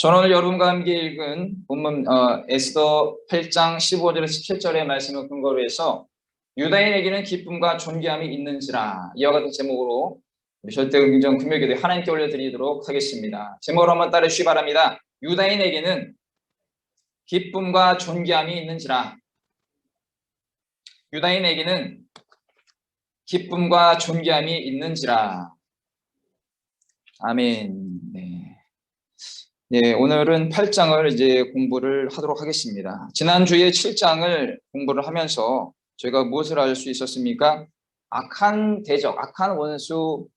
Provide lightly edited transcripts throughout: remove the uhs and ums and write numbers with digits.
저는 오늘 여러분과 함께 읽은 본문 에스더 8장 15절에서 17절의 말씀을 근거로 해서 유다인에게는 기쁨과 존귀함이 있는지라 이와 같은 제목으로 우리 절대응정 금요기도에 하나님께 올려드리도록 하겠습니다. 제목을 한번 따르시기 바랍니다. 유다인에게는 기쁨과 존귀함이 있는지라. 유다인에게는 기쁨과 존귀함이 있는지라. 아멘. 네, 오늘은 8장을 이제 공부를 하도록 하겠습니다. 지난주에 7장을 공부를 하면서 저희가 무엇을 알 수 있었습니까? 악한 대적, 악한 원수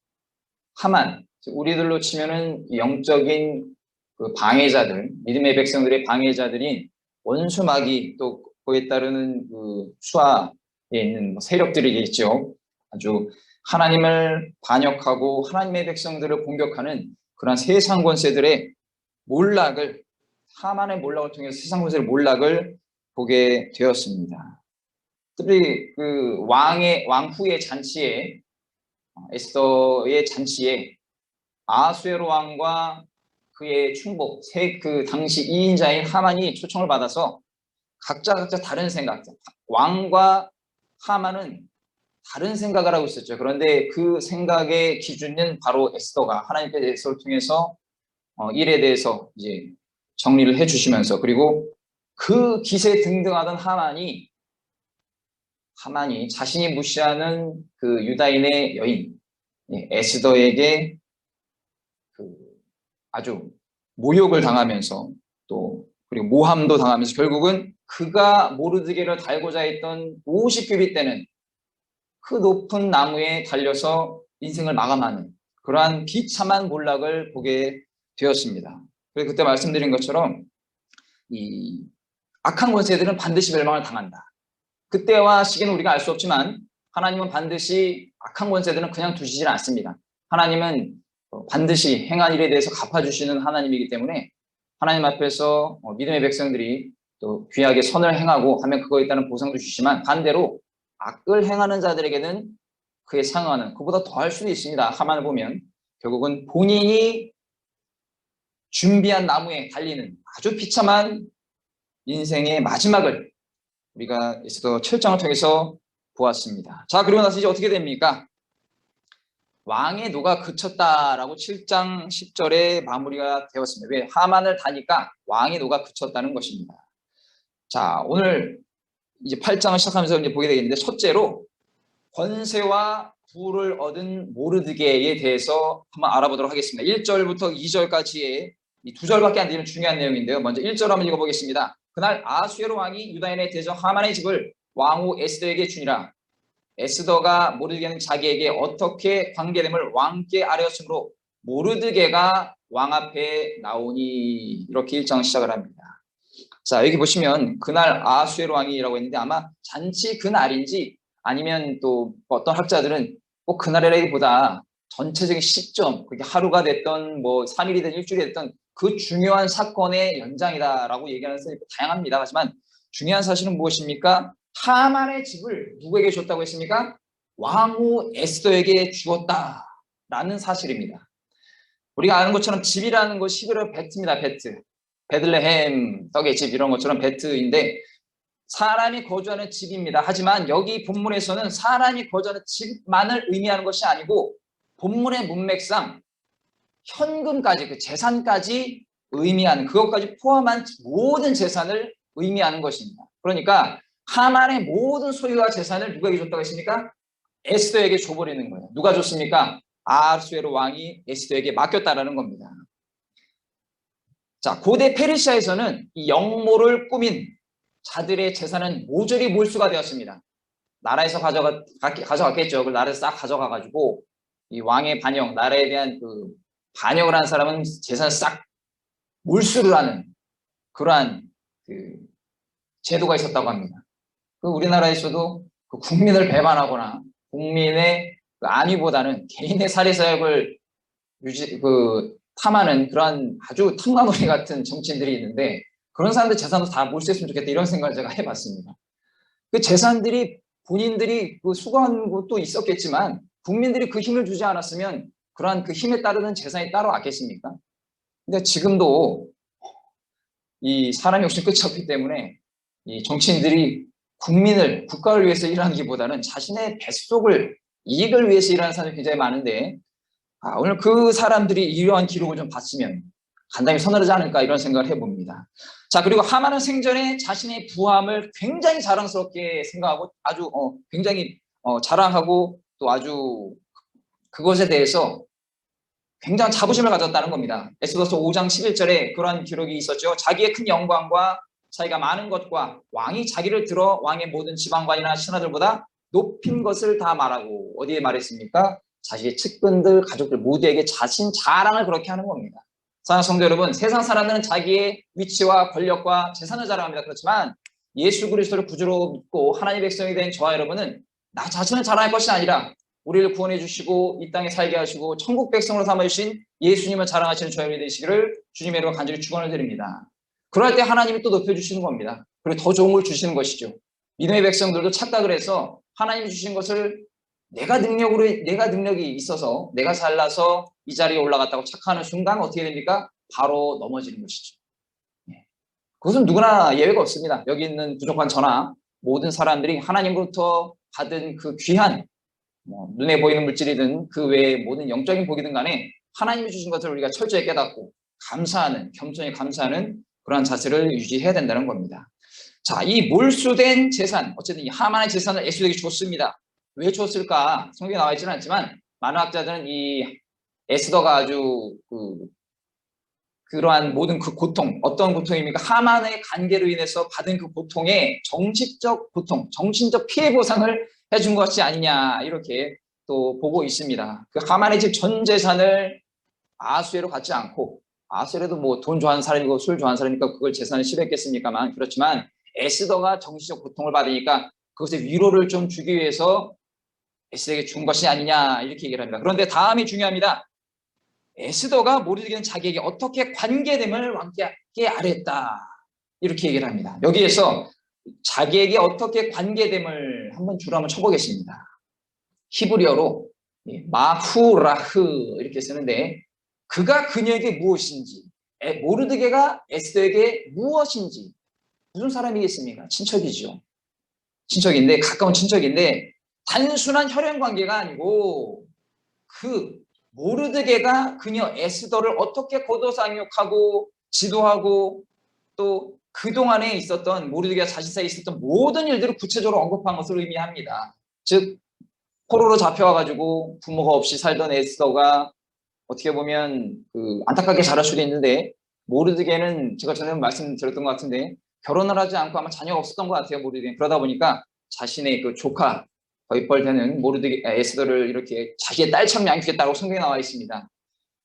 하만, 우리들로 치면은 영적인 그 방해자들, 믿음의 백성들의 방해자들인 원수 마귀, 또 그에 따르는 그 수하에 있는 세력들이겠죠. 아주 하나님을 반역하고 하나님의 백성들을 공격하는 그런 세상 권세들의 몰락을, 하만의 몰락을 통해서 세상 권세의 몰락을 보게 되었습니다. 특히 그 왕후의 잔치에, 에스더의 잔치에 아수에로 왕과 그의 충복, 그 당시 2인자인 하만이 초청을 받아서 각자 다른 생각, 왕과 하만은 다른 생각을 하고 있었죠. 그런데 그 생각의 기준은 바로 에스더가 하나님께서 에스더를 통해서 일에 대해서 이제 정리를 해주시면서, 그리고 그 기세에 등등하던 하만이 자신이 무시하는 그 유다인의 여인 에스더에게 그 아주 모욕을 당하면서, 또 그리고 모함도 당하면서 결국은 그가 모르드게를 달고자 했던 50규빗 되는 그 높은 나무에 달려서 인생을 마감하는 그러한 비참한 몰락을 보게 되었습니다. 그래서 그때 말씀드린 것처럼 이 악한 권세들은 반드시 멸망을 당한다. 그때와 시기는 우리가 알 수 없지만 하나님은 반드시 악한 권세들은 그냥 두시질 않습니다. 하나님은 반드시 행한 일에 대해서 갚아주시는 하나님이기 때문에 하나님 앞에서 믿음의 백성들이 또 귀하게 선을 행하고 하면 그거에 따른 보상도 주시지만, 반대로 악을 행하는 자들에게는 그에 상응하는, 그보다 더할 수도 있습니다. 하만을 보면 결국은 본인이 준비한 나무에 달리는 아주 비참한 인생의 마지막을 우리가 에스더 7장을 통해서 보았습니다. 자, 그리고 나서 이제 어떻게 됩니까? 왕의 노가 그쳤다라고 7장 10절에 마무리가 되었습니다. 왜? 하만을 다니까 왕의 노가 그쳤다는 것입니다. 자, 오늘 이제 8장을 시작하면서 이제 보게 되겠는데, 첫째로 권세와 부를 얻은 모르드게에 대해서 한번 알아보도록 하겠습니다. 1절부터 2절까지의 이 두 절밖에 안 되는 중요한 내용인데요. 먼저 1절 한번 읽어보겠습니다. 그날 아수에로 왕이 유다인의 대적 하만의 집을 왕후 에스더에게 주니라. 에스더가 모르드게는 자기에게 어떻게 관계됨을 왕께 아뢰었으므로 모르드게가 왕 앞에 나오니. 이렇게 1장 시작을 합니다. 자, 여기 보시면 그날 아수에로 왕이라고 했는데 아마 잔치 그날인지 아니면 또 어떤 학자들은 꼭 그날이라기보다 전체적인 시점, 그게 하루가 됐던 뭐 3일이든 일주일이 됐던 그 중요한 사건의 연장이다라고 얘기하는 사람이 다양합니다. 하지만 중요한 사실은 무엇입니까? 하만의 집을 누구에게 줬다고 했습니까? 왕후 에스더에게 주었다라는 사실입니다. 우리가 아는 것처럼 집이라는 것이 히브리어 베트입니다. 베트. 베들레헴, 떡의 집 이런 것처럼 베트인데 사람이 거주하는 집입니다. 하지만 여기 본문에서는 사람이 거주하는 집만을 의미하는 것이 아니고 본문의 문맥상 현금까지, 그 재산까지 의미하는, 그것까지 포함한 모든 재산을 의미하는 것입니다. 그러니까 하만의 모든 소유와 재산을 누구에게 줬다고 했습니까? 에스더에게 줘버리는 거예요. 누가 줬습니까? 아수에로 왕이 에스더에게 맡겼다라는 겁니다. 자, 고대 페르시아에서는 이 영모를 꾸민 자들의 재산은 모조리 몰수가 되었습니다. 나라에서 가져갔겠죠. 그걸 나라에서 싹 가져가가지고 이 왕의 반역, 나라에 대한 그 반역을 한 사람은 재산을 싹 몰수를 하는 그러한 그 제도가 있었다고 합니다. 그 우리나라에서도 그 국민을 배반하거나 국민의 그 안위보다는 개인의 살해 사역을 탐하는 그러한 아주 탐나무리 같은 정치인들이 있는데, 그런 사람들 재산도 다 몰수했으면 좋겠다 이런 생각을 제가 해봤습니다. 그 재산들이 본인들이 그 수거한 것도 있었겠지만 국민들이 그 힘을 주지 않았으면 그러한 그 힘에 따르는 재산이 따로 왔겠습니까? 근데 지금도 이 사람의 욕심 끝이 없기 때문에 이 정치인들이 국민을, 국가를 위해서 일하기보다는 자신의 뱃속을, 이익을 위해서 일하는 사람이 굉장히 많은데, 오늘 그 사람들이 이러한 기록을 좀 봤으면 간담이 서늘하지 않을까 이런 생각을 해봅니다. 자, 그리고 하만은 생전에 자신의 부함을 굉장히 자랑스럽게 생각하고 아주 굉장히 자랑하고 또 아주 그것에 대해서 굉장한 자부심을 가졌다는 겁니다. 에스더서 5장 11절에 그러한 기록이 있었죠. 자기의 큰 영광과 자기가 많은 것과 왕이 자기를 들어 왕의 모든 지방관이나 신하들보다 높인 것을 다 말하고, 어디에 말했습니까? 자신의 측근들, 가족들 모두에게 자신 자랑을 그렇게 하는 겁니다. 사랑하는 성도 여러분, 세상 사람들은 자기의 위치와 권력과 재산을 자랑합니다. 그렇지만 예수 그리스도를 구주로 믿고 하나님의 백성이 된 저와 여러분은 나 자신을 자랑할 것이 아니라 우리를 구원해 주시고 이 땅에 살게 하시고 천국 백성으로 삼아주신 예수님을 자랑하시는 저희 되시기를 주님의 이름으로 간절히 축원을 드립니다. 그럴 때 하나님이 또 높여주시는 겁니다. 그리고 더 좋은 걸 주시는 것이죠. 믿음의 백성들도 착각을 해서 하나님이 주신 것을 내가 능력이 있어서 내가 잘나서 이 자리에 올라갔다고 착각하는 순간 어떻게 됩니까? 바로 넘어지는 것이죠. 그것은 누구나 예외가 없습니다. 여기 있는 부족한 저나 모든 사람들이 하나님으로부터 받은 그 귀한 눈에 보이는 물질이든 그 외의 모든 영적인 복이든 간에 하나님이 주신 것을 우리가 철저히 깨닫고 감사하는, 겸손히 감사하는 그러한 자세를 유지해야 된다는 겁니다. 자, 이 몰수된 재산, 어쨌든 이 하만의 재산을 에스더에게 줬습니다. 왜 줬을까? 성경에 나와 있지는 않지만 많은 학자들은 이 에스더가 아주 그러한 모든 그 고통, 어떤 고통입니까? 하만의 관계로 인해서 받은 그 고통의 정신적 고통, 정신적 피해 보상을 해준 것이 아니냐 이렇게 또 보고 있습니다. 그 하만의 집 전 재산을 아수에로 갖지 않고, 아수에도 뭐 돈 좋아하는 사람이고 술 좋아하는 사람이니까 그걸 재산을 실했겠습니까만, 그렇지만 에스더가 정신적 고통을 받으니까 그것의 위로를 좀 주기 위해서 에스더에게 준 것이 아니냐 이렇게 얘기를 합니다. 그런데 다음이 중요합니다. 에스더가 모르드게는 자기에게 어떻게 관계됨을 왕께 아뢰었다 이렇게 얘기를 합니다. 여기에서 자기에게 어떻게 관계됨을 한번 줄을 한번 쳐보겠습니다. 히브리어로 마후라흐 이렇게 쓰는데, 그가 그녀에게 무엇인지, 모르드게가 에스더에게 무엇인지, 무슨 사람이겠습니까? 친척이죠. 친척인데, 가까운 친척인데 단순한 혈연 관계가 아니고 그 모르드게가 그녀 에스더를 어떻게 거둬상육하고 지도하고 또 그동안에 있었던 모르드게가 자신 사이에 있었던 모든 일들을 구체적으로 언급한 것을 의미합니다. 즉 포로로 잡혀와가지고 부모가 없이 살던 에스더가 어떻게 보면 안타깝게 자랄 수도 있는데, 모르드게는 제가 전에 말씀드렸던 것 같은데 결혼을 하지 않고 아마 자녀가 없었던 것 같아요. 모르드게. 그러다 보니까 자신의 그 조카 거의 뻘되는 에스더를 이렇게 자기의 딸처럼 양육했다고 성경에 나와 있습니다.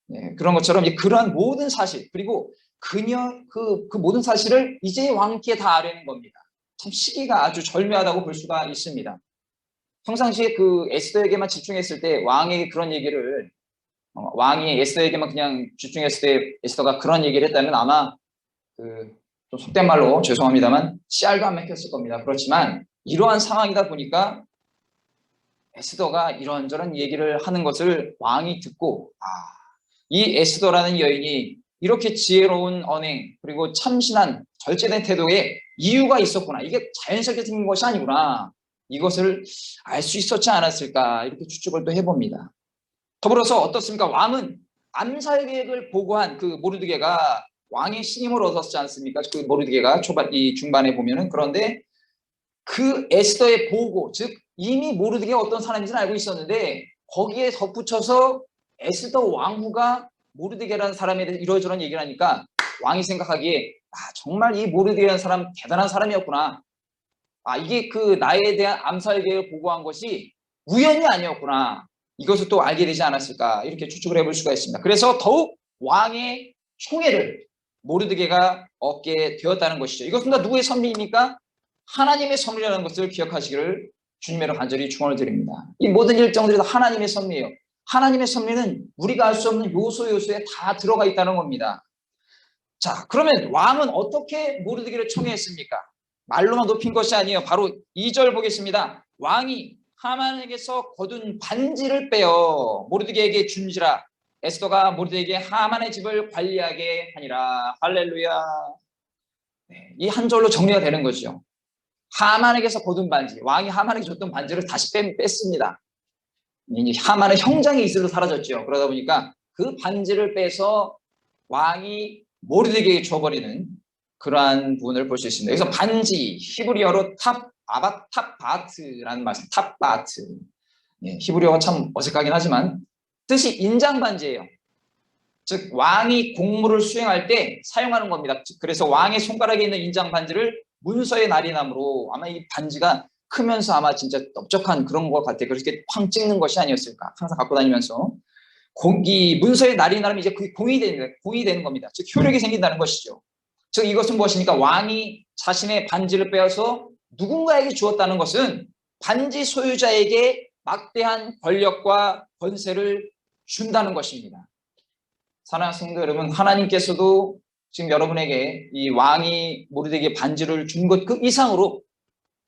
네, 그런 것처럼 그러한 모든 사실, 그리고 그녀 그 모든 사실을 이제 왕께 다 아뢰는 겁니다. 참 시기가 아주 절묘하다고 볼 수가 있습니다. 평상시에 그 에스더에게만 집중했을 때 왕에게 그런 얘기를 왕이 에스더에게만 그냥 집중했을 때 에스더가 그런 얘기를 했다면 아마 좀 속된 말로 죄송합니다만 씨알도 안 맥혔을 겁니다. 그렇지만 이러한 상황이다 보니까 에스더가 이런저런 얘기를 하는 것을 왕이 듣고, 이 에스더라는 여인이 이렇게 지혜로운 언행 그리고 참신한 절제된 태도에 이유가 있었구나, 이게 자연스럽게 생긴 것이 아니구나, 이것을 알 수 있었지 않았을까 이렇게 추측을 또 해봅니다. 더불어서 어떻습니까? 왕은 암살 계획을 보고한 그 모르드게가 왕의 신임을 얻었지 않습니까? 그 모르드게가 이 중반에 보면은. 그런데 그 에스더의 보고, 즉 이미 모르드게가 어떤 사람인지는 알고 있었는데 거기에 덧붙여서 에스더 왕후가 모르드게라는 사람에 대해서 이러저런 얘기를 하니까 왕이 생각하기에 정말 이 모르드게라는 사람 대단한 사람이었구나, 이게 그 나에 대한 암살 계획을 보고한 것이 우연이 아니었구나, 이것을 또 알게 되지 않았을까 이렇게 추측을 해볼 수가 있습니다. 그래서 더욱 왕의 총애를 모르드게가 얻게 되었다는 것이죠. 이것은 다 누구의 섭리입니까? 하나님의 섭리라는 것을 기억하시기를 주님으로 간절히 축원을 드립니다. 이 모든 일정들이 다 하나님의 섭리예요. 하나님의 섭리는 우리가 알 수 없는 요소에 다 들어가 있다는 겁니다. 자, 그러면 왕은 어떻게 모르드게를 총애했습니까? 말로만 높인 것이 아니에요. 바로 2절 보겠습니다. 왕이 하만에게서 거둔 반지를 빼어 모르드게에게 준지라. 에스더가 모르드게에게 하만의 집을 관리하게 하니라. 할렐루야. 이 한 절로 정리가 되는 거죠. 하만에게서 거둔 반지, 왕이 하만에게 줬던 반지를 다시 뺐습니다. 이제 하만의 형장이 이슬로 사라졌죠. 그러다 보니까 그 반지를 빼서 왕이 모르드게에게 줘버리는 그러한 부분을 볼 수 있습니다. 여기서 반지, 히브리어로 탑바트라는 말씀, 탑바트. 히브리어가 참 어색하긴 하지만 뜻이 인장 반지예요. 즉 왕이 공무를 수행할 때 사용하는 겁니다. 그래서 왕의 손가락에 있는 인장 반지를 문서에 날인함으로 아마 이 반지가 크면서 아마 진짜 넓적한 그런 것 같아요. 그렇게 쾅 찍는 것이 아니었을까. 항상 갖고 다니면서 이 문서에 날인하면 이제 그게 공이 되는 겁니다. 즉 효력이 생긴다는 것이죠. 즉 이것은 무엇입니까? 왕이 자신의 반지를 빼앗아 누군가에게 주었다는 것은 반지 소유자에게 막대한 권력과 권세를 준다는 것입니다. 사랑하는 성도 여러분, 하나님께서도 지금 여러분에게 이 왕이 모르드게에게 반지를 준 것 그 이상으로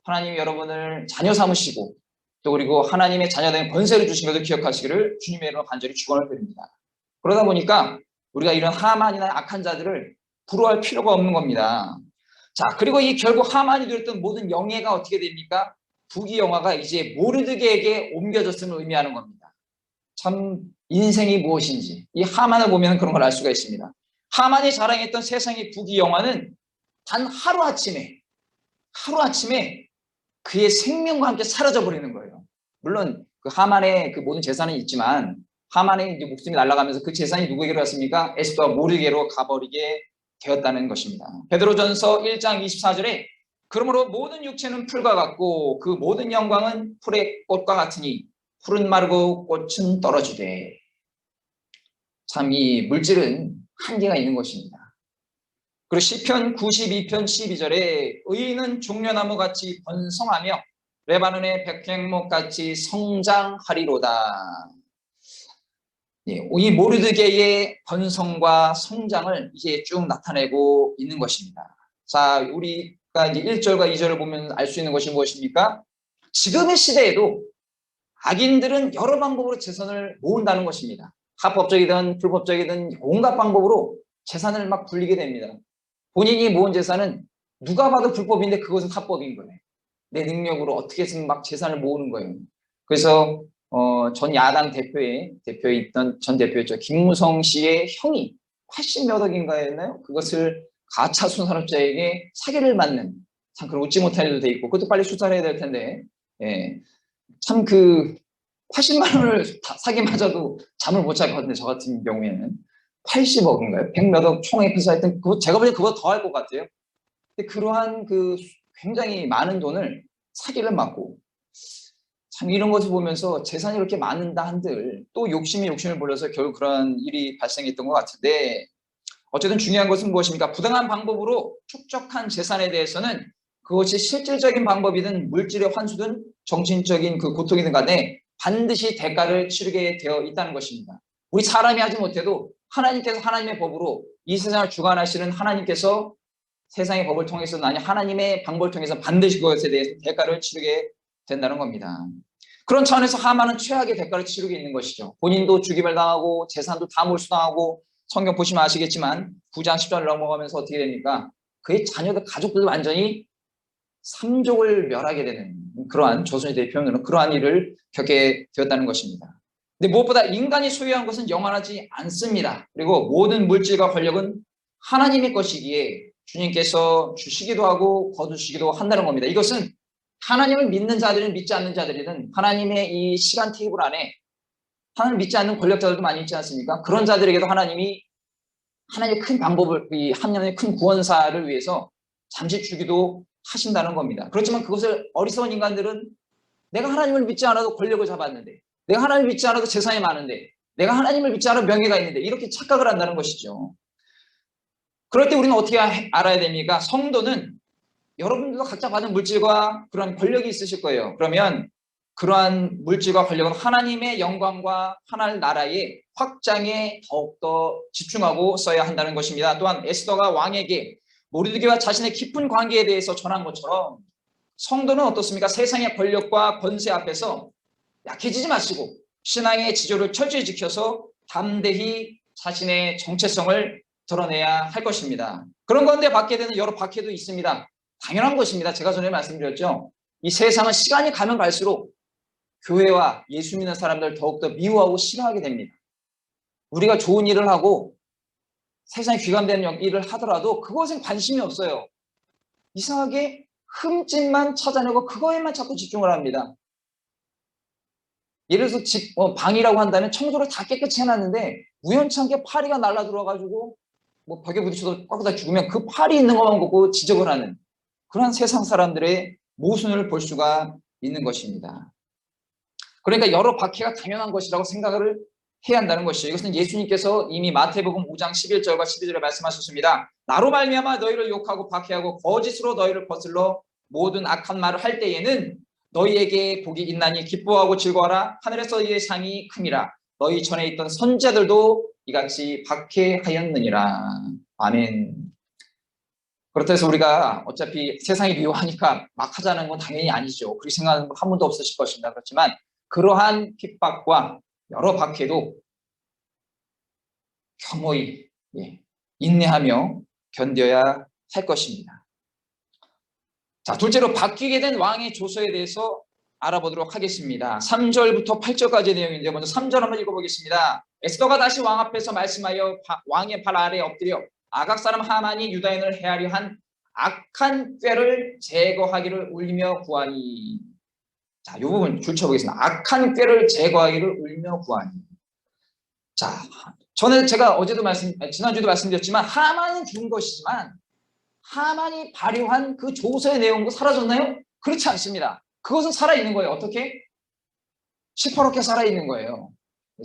하나님이 여러분을 자녀 삼으시고 또 그리고 하나님의 자녀된 권세를 주신 것을 기억하시기를 주님의 이름으로 간절히 축원을 드립니다. 그러다 보니까 우리가 이런 하만이나 악한 자들을 부러워할 필요가 없는 겁니다. 자, 그리고 이 결국 하만이 되었던 모든 영예가 어떻게 됩니까? 부귀 영화가 이제 모르드게에게 옮겨졌음을 의미하는 겁니다. 참 인생이 무엇인지 이 하만을 보면 그런 걸 알 수가 있습니다. 하만이 자랑했던 세상의 부귀 영화는 단 하루아침에 그의 생명과 함께 사라져버리는 거예요. 물론 그 하만의 그 모든 재산은 있지만 하만의 이제 목숨이 날아가면서 그 재산이 누구에게로 갔습니까? 에스더와 모르드게로 가버리게 되었다는 것입니다. 베드로전서 1장 24절에 그러므로 모든 육체는 풀과 같고 그 모든 영광은 풀의 꽃과 같으니 풀은 마르고 꽃은 떨어지되. 참 이 물질은 한계가 있는 것입니다. 그리고 시편 92편 12절에 의인은 종려나무같이 번성하며 레바논의 백향목같이 성장하리로다. 이 모르드게의 번성과 성장을 이제 쭉 나타내고 있는 것입니다. 자, 우리가 이제 1절과 2절을 보면 알 수 있는 것이 무엇입니까? 지금의 시대에도 악인들은 여러 방법으로 재산을 모은다는 것입니다. 합법적이든 불법적이든 온갖 방법으로 재산을 막 불리게 됩니다. 본인이 모은 재산은 누가 봐도 불법인데 그것은 합법인 거예요. 내 능력으로 어떻게든 막 재산을 모으는 거예요. 그래서 전 야당 대표에 있던 전 대표였죠. 김무성 씨의 형이 80몇 억인가였나요? 그것을 가짜 순산업자에게 사기를 맞는, 참 그걸 웃지 못할 일도 돼 있고 그것도 빨리 수사를 해야 될 텐데, 참 그 80만 원을 사기마저도 잠을 못 잘 것 같은데 저 같은 경우에는 80억인가요? 100몇 억 총액해서 하여튼 제가 보기엔 그거 더 할 것 같아요. 근데 그러한 그 굉장히 많은 돈을 사기를 맞고, 참 이런 것을 보면서 재산이 이렇게 많은다 한들 또 욕심을 불려서 결국 그런 일이 발생했던 것 같은데, 어쨌든 중요한 것은 무엇입니까? 부당한 방법으로 축적한 재산에 대해서는 그것이 실질적인 방법이든 물질의 환수든 정신적인 그 고통이든 간에 반드시 대가를 치르게 되어 있다는 것입니다. 우리 사람이 하지 못해도 하나님께서 하나님의 법으로 이 세상을 주관하시는 하나님께서 세상의 법을 통해서는 아니 하나님의 방법을 통해서 반드시 그것에 대해서 대가를 치르게 된다는 겁니다. 그런 차원에서 하만은 최악의 대가를 치르게 있는 것이죠. 본인도 죽임을 당하고 재산도 다 몰수당하고, 성경 보시면 아시겠지만 9장 10절을 넘어가면서 어떻게 됩니까? 그의 자녀들 가족들도 완전히 삼족을 멸하게 되는 그러한, 조선시대의 표현으로 그러한 일을 겪게 되었다는 것입니다. 근데 무엇보다 인간이 소유한 것은 영원하지 않습니다. 그리고 모든 물질과 권력은 하나님의 것이기에 주님께서 주시기도 하고 거두시기도 한다는 겁니다. 이것은 하나님을 믿는 자들은 믿지 않는 자들이든 하나님의 이 시간 테이블 안에 하나님을 믿지 않는 권력자들도 많이 있지 않습니까? 그런 자들에게도 하나님의 큰 방법을, 이 하나님의 큰 구원사를 위해서 잠시 주기도 하신다는 겁니다. 그렇지만 그것을 어리석은 인간들은 내가 하나님을 믿지 않아도 권력을 잡았는데, 내가 하나님을 믿지 않아도 재산이 많은데, 내가 하나님을 믿지 않아도 명예가 있는데, 이렇게 착각을 한다는 것이죠. 그럴 때 우리는 어떻게 알아야 됩니까? 성도는 여러분들도 각자 받은 물질과 그러한 권력이 있으실 거예요. 그러면 그러한 물질과 권력은 하나님의 영광과 하나님 나라의 확장에 더욱더 집중하고 써야 한다는 것입니다. 또한 에스더가 왕에게 모르드게와 자신의 깊은 관계에 대해서 전한 것처럼 성도는 어떻습니까? 세상의 권력과 권세 앞에서 약해지지 마시고 신앙의 지조를 철저히 지켜서 담대히 자신의 정체성을 드러내야 할 것입니다. 그런 가운데 받게 되는 여러 박해도 있습니다. 당연한 것입니다. 제가 전에 말씀드렸죠. 이 세상은 시간이 가면 갈수록 교회와 예수 믿는 사람들 더욱더 미워하고 싫어하게 됩니다. 우리가 좋은 일을 하고 세상에 귀감되는 일을 하더라도 그것엔 관심이 없어요. 이상하게 흠집만 찾아내고 그거에만 자꾸 집중을 합니다. 예를 들어서 방이라고 한다면 청소를 다 깨끗이 해놨는데 우연찮게 파리가 날라 들어와가지고 뭐 벽에 부딪혀서 꽉다 죽으면 그 파리 있는 것만 보고 지적을 하는 그런 세상 사람들의 모순을 볼 수가 있는 것입니다. 그러니까 여러 박해가 당연한 것이라고 생각을 해야 한다는 것이죠. 이것은 예수님께서 이미 마태복음 5장 11절과 12절에 말씀하셨습니다. 나로 말미암아 너희를 욕하고 박해하고 거짓으로 너희를 거슬러 모든 악한 말을 할 때에는 너희에게 복이 있나니 기뻐하고 즐거워라. 하늘에서 너희의 상이 큼이라. 너희 전에 있던 선지자들도 이같이 박해하였느니라. 아멘. 그렇다 해서 우리가 어차피 세상이 미워하니까 막 하자는 건 당연히 아니죠. 그렇게 생각하는 분 한 분도 없으실 것입니다. 그렇지만 그러한 핍박과 여러 박해도 겸허히 인내하며 견뎌야 할 것입니다. 자, 둘째로 바뀌게 된 왕의 조서에 대해서 알아보도록 하겠습니다. 3절부터 8절까지의 내용인데 먼저 3절 한번 읽어보겠습니다. 에스더가 다시 왕 앞에서 말씀하여 왕의 발 아래에 엎드려 아각 사람 하만이 유다인을 해하려 한 악한 꾀를 제거하기를 울며 구하니. 자, 이 부분 줄쳐보겠습니다. 악한 꾀를 제거하기를 울며 구하니. 자, 전에 제가 지난주에도 말씀드렸지만 하만은 죽은 것이지만 하만이 발효한 그 조서의 내용도 사라졌나요? 그렇지 않습니다. 그것은 살아있는 거예요. 어떻게? 시퍼렇게 살아있는 거예요.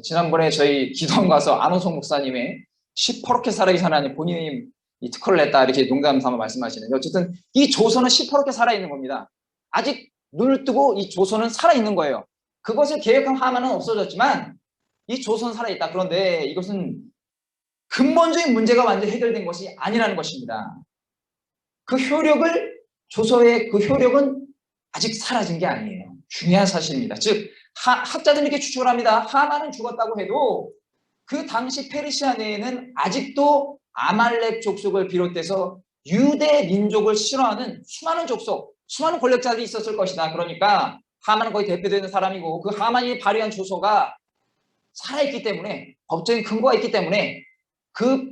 지난번에 저희 기도원 가서 안호성 목사님의 시퍼렇게 살아있는 하나님 본인이 이 특허를 냈다 이렇게 농담 삼아 말씀하시는데 어쨌든 이 조서는 시퍼렇게 살아있는 겁니다. 아직 눈을 뜨고 이 조서는 살아있는 거예요. 그것을 계획한 하만은 없어졌지만 이 조서는 살아있다. 그런데 이것은 근본적인 문제가 완전히 해결된 것이 아니라는 것입니다. 그 효력을 조서의 그 효력은 아직 사라진 게 아니에요. 중요한 사실입니다. 즉 학자들이 이렇게 추측을 합니다. 하만은 죽었다고 해도 그 당시 페르시아 내에는 아직도 아말렉 족속을 비롯해서 유대 민족을 싫어하는 수많은 족속, 수많은 권력자들이 있었을 것이다. 그러니까 하만은 거의 대표되는 사람이고 그 하만이 발휘한 조서가 살아있기 때문에 법적인 근거가 있기 때문에 그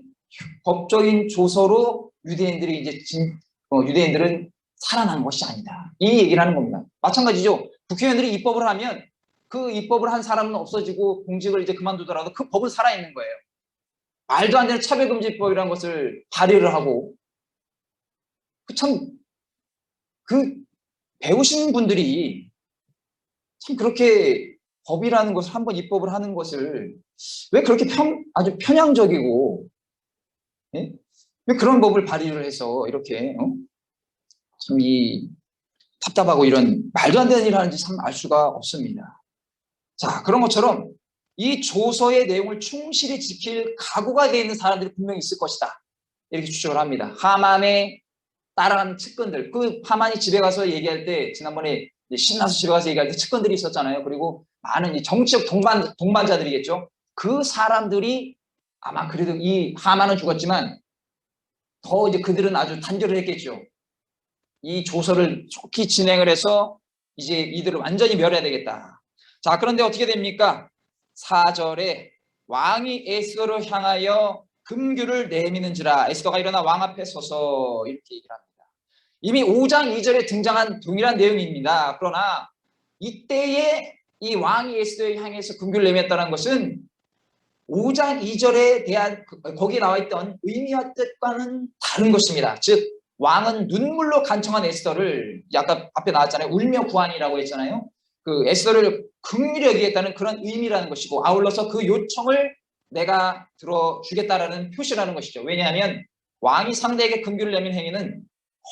법적인 조서로 유대인들은 살아난 것이 아니다. 이 얘기를 하는 겁니다. 마찬가지죠. 국회의원들이 입법을 하면 그 입법을 한 사람은 없어지고 공직을 이제 그만두더라도 그 법은 살아있는 거예요. 말도 안 되는 차별금지법이라는 것을 발의를 하고 배우신 분들이 참 그렇게 법이라는 것을 한번 입법을 하는 것을 왜 그렇게 아주 편향적이고 왜 그런 법을 발의를 해서 이렇게 참 답답하고 이런 말도 안 되는 일을 하는지 참 알 수가 없습니다. 자, 그런 것처럼 이 조서의 내용을 충실히 지킬 각오가 되어 있는 사람들이 분명히 있을 것이다. 이렇게 추측을 합니다. 하만의 따라가는 측근들, 그 하만이 집에 가서 얘기할 때 지난번에 신나서 집에 가서 얘기할 때 측근들이 있었잖아요. 그리고 많은 정치적 동반자들이겠죠. 그 사람들이 아마 그래도 이 하만은 죽었지만 더 이제 그들은 아주 단결을 했겠죠. 이 조서를 좋게 진행을 해서 이제 이들을 완전히 멸해야 되겠다. 자, 그런데 어떻게 됩니까? 4절에 왕이 에스더를 향하여 금규를 내미는지라. 에스더가 일어나 왕 앞에 서서 이렇게 얘기를 합니다. 이미 5장 2절에 등장한 동일한 내용입니다. 그러나 이때에 이 왕이 에스더를 향해서 금규를 내밀었다는 것은 5장 2절에 대한 거기에 나와 있던 의미와 뜻과는 다른 것입니다. 즉 왕은 눈물로 간청한 에스더를 아까 앞에 나왔잖아요. 울며 구하니라고 했잖아요. 그 에스더를 긍휼히 여기겠다는 그런 의미라는 것이고 아울러서 그 요청을 내가 들어주겠다라는 표시라는 것이죠. 왜냐하면 왕이 상대에게 금규를 내민 행위는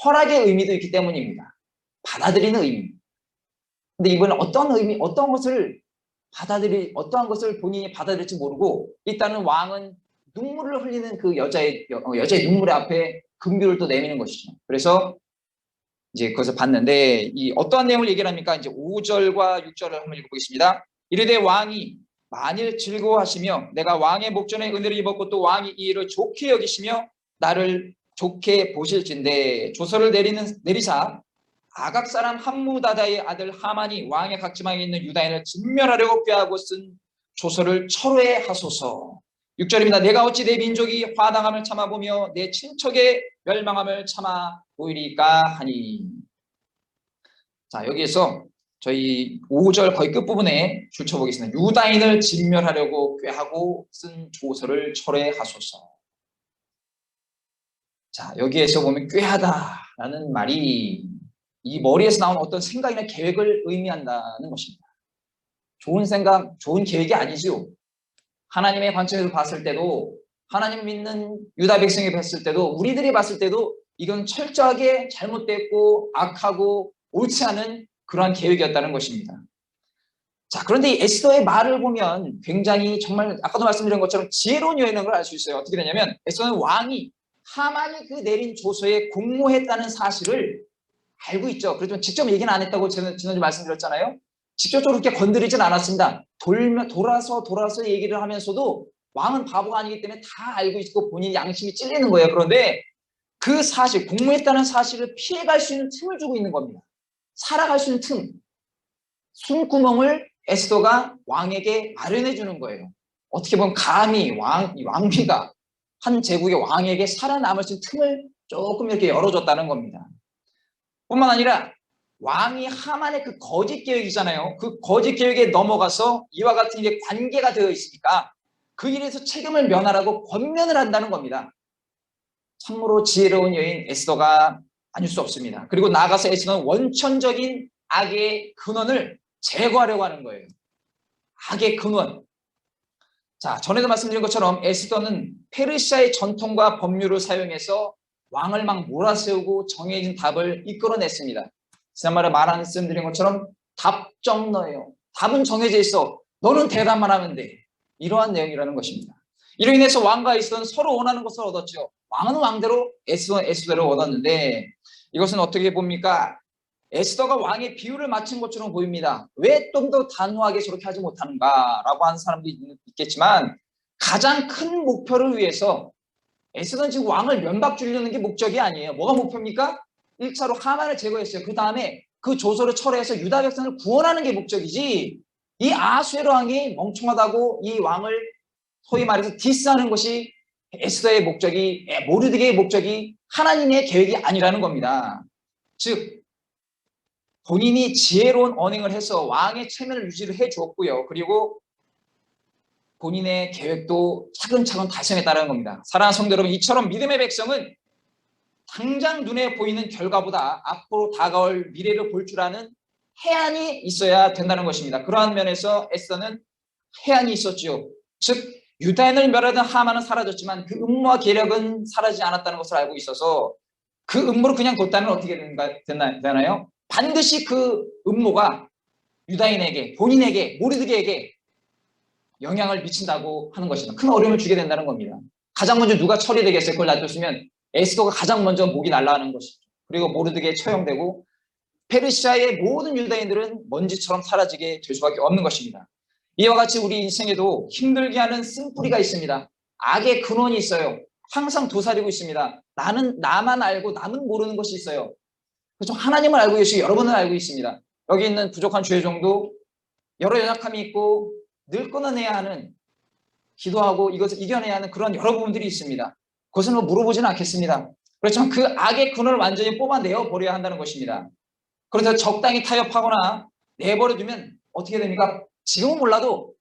허락의 의미도 있기 때문입니다. 받아들이는 의미. 근데 이번엔 어떤 것을 본인이 받아들일지 모르고 일단은 왕은 눈물을 흘리는 그 여자의 눈물의 앞에 금규를 또 내미는 것이죠. 그래서 이제 그것을 봤는데 어떠한 내용을 얘기를 합니까? 이제 5절과 6절을 한번 읽어보겠습니다. 이르되 왕이 만일 즐거워하시며 내가 왕의 목전에 은혜를 입었고 또 왕이 이 일을 좋게 여기시며 나를 좋게 보실진대 조서를 내리사 아각 사람 함무다다의 아들 하만이 왕의 각지방에 있는 유다인을 진멸하려고 꾀하고 쓴 조서를 철회하소서. 6절입니다. 내가 어찌 내 민족이 화당함을 참아보며 내 친척의 멸망함을 참아 보이리까 하니. 자, 여기에서 저희 5절 거의 끝부분에 줄쳐보겠습니다. 유다인을 진멸하려고 꾀하고 쓴 조서를 철회하소서. 자, 여기에서 보면 꾀하다라는 말이 이 머리에서 나온 어떤 생각이나 계획을 의미한다는 것입니다. 좋은 생각, 좋은 계획이 아니지요. 하나님의 관점에서 봤을 때도, 하나님 믿는 유다 백성이 봤을 때도, 우리들이 봤을 때도 이건 철저하게 잘못됐고 악하고 옳지 않은 그러한 계획이었다는 것입니다. 자, 그런데 이 에스더의 말을 보면 굉장히 정말 아까도 말씀드린 것처럼 지혜로운 여인인 걸 알 수 있어요. 어떻게 되냐면 에스더는 왕이 하만이 그 내린 조서에 공모했다는 사실을 알고 있죠. 그렇지만 직접 얘기는 안 했다고 지난주 말씀드렸잖아요. 직접적으로 그렇게 건드리진 않았습니다. 돌아서 얘기를 하면서도 왕은 바보가 아니기 때문에 다 알고 있고 본인 양심이 찔리는 거예요. 그런데 그 사실, 공모했다는 사실을 피해갈 수 있는 틈을 주고 있는 겁니다. 살아갈 수 있는 틈, 숨구멍을 에스더가 왕에게 마련해 주는 거예요. 어떻게 보면 감히 왕비가 한 제국의 왕에게 살아남을 수 있는 틈을 조금 이렇게 열어줬다는 겁니다. 뿐만 아니라 왕이 하만의 그 거짓 계획이잖아요. 그 거짓 계획에 넘어가서 이와 같은 게 관계가 되어 있으니까 그 일에서 책임을 면하라고 권면을 한다는 겁니다. 참으로 지혜로운 여인 에스더가 아닐 수 없습니다. 그리고 나아가서 에스더는 원천적인 악의 근원을 제거하려고 하는 거예요. 악의 근원. 자, 전에도 말씀드린 것처럼 에스더는 페르시아의 전통과 법률을 사용해서 왕을 막 몰아세우고 정해진 답을 이끌어냈습니다. 지난번에 말씀드린 것처럼 답정너예요. 답은 정해져 있어. 너는 대답만 하면 돼. 이러한 내용이라는 것입니다. 이로 인해서 왕과 에스더는 서로 원하는 것을 얻었죠. 왕은 왕대로, 에스더는 에스더를 얻었는데 이것은 어떻게 봅니까? 에스더가 왕의 비유를 맞춘 것처럼 보입니다. 왜 좀 더 단호하게 저렇게 하지 못하는가라고 하는 사람도 있겠지만 가장 큰 목표를 위해서 에스더는 지금 왕을 면박 주려는 게 목적이 아니에요. 뭐가 목표입니까? 1차로 하만을 제거했어요. 그 다음에 그 조서를 철회해서 유다 백성을 구원하는 게 목적이지 이 아수에로 왕이 멍청하다고 이 왕을 소위 말해서 디스하는 것이 에스더의 목적이, 모르드게의 목적이 하나님의 계획이 아니라는 겁니다. 즉 본인이 지혜로운 언행을 해서 왕의 체면을 유지를 해주었고요. 그리고 본인의 계획도 차근차근 달성했다는 겁니다. 사랑하는 성도 여러분, 이처럼 믿음의 백성은 당장 눈에 보이는 결과보다 앞으로 다가올 미래를 볼 줄 아는 해안이 있어야 된다는 것입니다. 그러한 면에서 에스더는 해안이 있었지요. 즉 유다인을 멸하던 하만은 사라졌지만 그 음모와 계략은 사라지지 않았다는 것을 알고 있어서 그 음모를 그냥 뒀다면 어떻게 되나요? 반드시 그 음모가 유다인에게, 본인에게, 모르드게에게 영향을 미친다고 하는 것입니다. 큰 어려움을 주게 된다는 겁니다. 가장 먼저 누가 처리되겠어요? 그걸 놔뒀으면 에스더가 가장 먼저 목이 날아가는 것이죠. 그리고 모르드게에 처형되고 페르시아의 모든 유다인들은 먼지처럼 사라지게 될 수밖에 없는 것입니다. 이와 같이 우리 인생에도 힘들게 하는 쓴뿌리가 있습니다. 악의 근원이 있어요. 항상 도사리고 있습니다. 나만 알고 남은 모르는 것이 있어요. 그렇죠? 하나님을 알고 계시고 여러분은 알고 있습니다. 여기 있는 부족한 죄종도 여러 연약함이 있고 늘 끊어내야 하는, 기도하고 이것을 이겨내야 하는 그런 여러 부분들이 있습니다. 그것은 물어보지는 않겠습니다. 그렇지만 그 악의 근원을 완전히 뽑아내어 버려야 한다는 것입니다. 그래서 적당히 타협하거나 내버려두면 어떻게 됩니까? 지금은 몰라도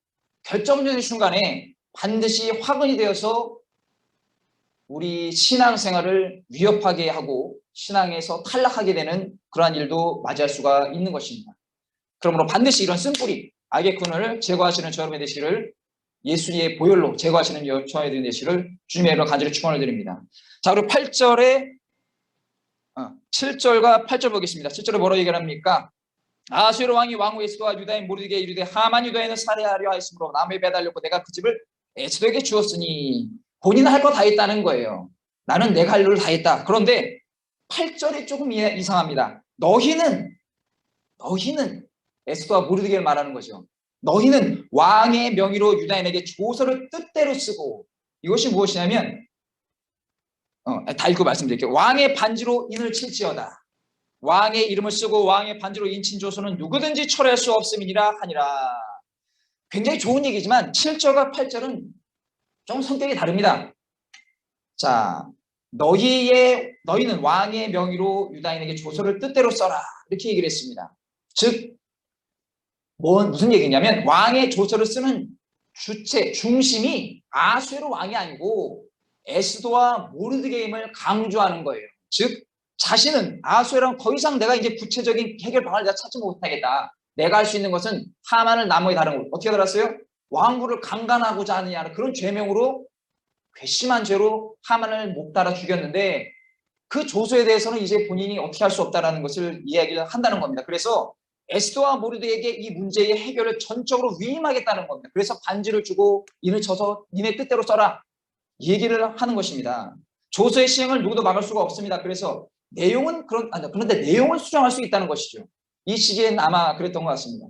결정적인 순간에 반드시 화근이 되어서 우리 신앙생활을 위협하게 하고 신앙에서 탈락하게 되는 그러한 일도 맞이할 수가 있는 것입니다. 그러므로 반드시 이런 쓴뿌리, 악의 근원을 제거하시는 저여러분의 되시기를, 예수님의 보혈로 제거하시는 저여러분의 되시기를 주님의 이름으로 간절히 축원을 드립니다. 자, 그리고 7절과 8절 보겠습니다. 7절에 뭐라고 얘기합니까? 아수에로 왕이 왕후 에스더와 유다인 모르드게에 이르되 하만 유다인을 살해하려 하였으므로 나무에 매달렸고 내가 그 집을 에스더에게 주었으니, 본인은 할 거 다 했다는 거예요. 나는 내가 할 일을 다 했다. 그런데 8절이 조금 이상합니다. 너희는 에스더와 모르드게를 말하는 거죠. 너희는 왕의 명의로 유다인에게 조서를 뜻대로 쓰고, 이것이 무엇이냐면 다 읽고 말씀드릴게요. 왕의 반지로 인을 칠지어다. 왕의 이름을 쓰고 왕의 반지로 인친 조서는 누구든지 철회할 수 없음이니라 하니라. 굉장히 좋은 얘기지만 7절과 8절은 좀 성격이 다릅니다. 자, 너희는 왕의 명의로 유다인에게 조서를 뜻대로 써라, 이렇게 얘기를 했습니다. 즉 무슨 얘기냐면 왕의 조서를 쓰는 주체, 중심이 아수에로 왕이 아니고 에스더와 모르드게임을 강조하는 거예요. 즉 자신은 아수에랑 더 이상 내가 이제 구체적인 해결 방안을 내가 찾지 못하겠다. 내가 할 수 있는 것은 하만을 나무에 다른 것. 어떻게 알았어요? 왕국을 강간하고자 하느냐, 그런 죄명으로, 괘씸한 죄로 하만을 목 달아 죽였는데, 그 조서에 대해서는 이제 본인이 어떻게 할 수 없다는 것을 이야기를 한다는 겁니다. 그래서 에스더와 모르드에게 이 문제의 해결을 전적으로 위임하겠다는 겁니다. 그래서 반지를 주고 인을 쳐서 니네 뜻대로 써라, 이 얘기를 하는 것입니다. 조서의 시행을 누구도 막을 수가 없습니다. 그래서 내용은 그런데 내용을 수정할 수 있다는 것이죠. 이 시기에는 아마 그랬던 것 같습니다.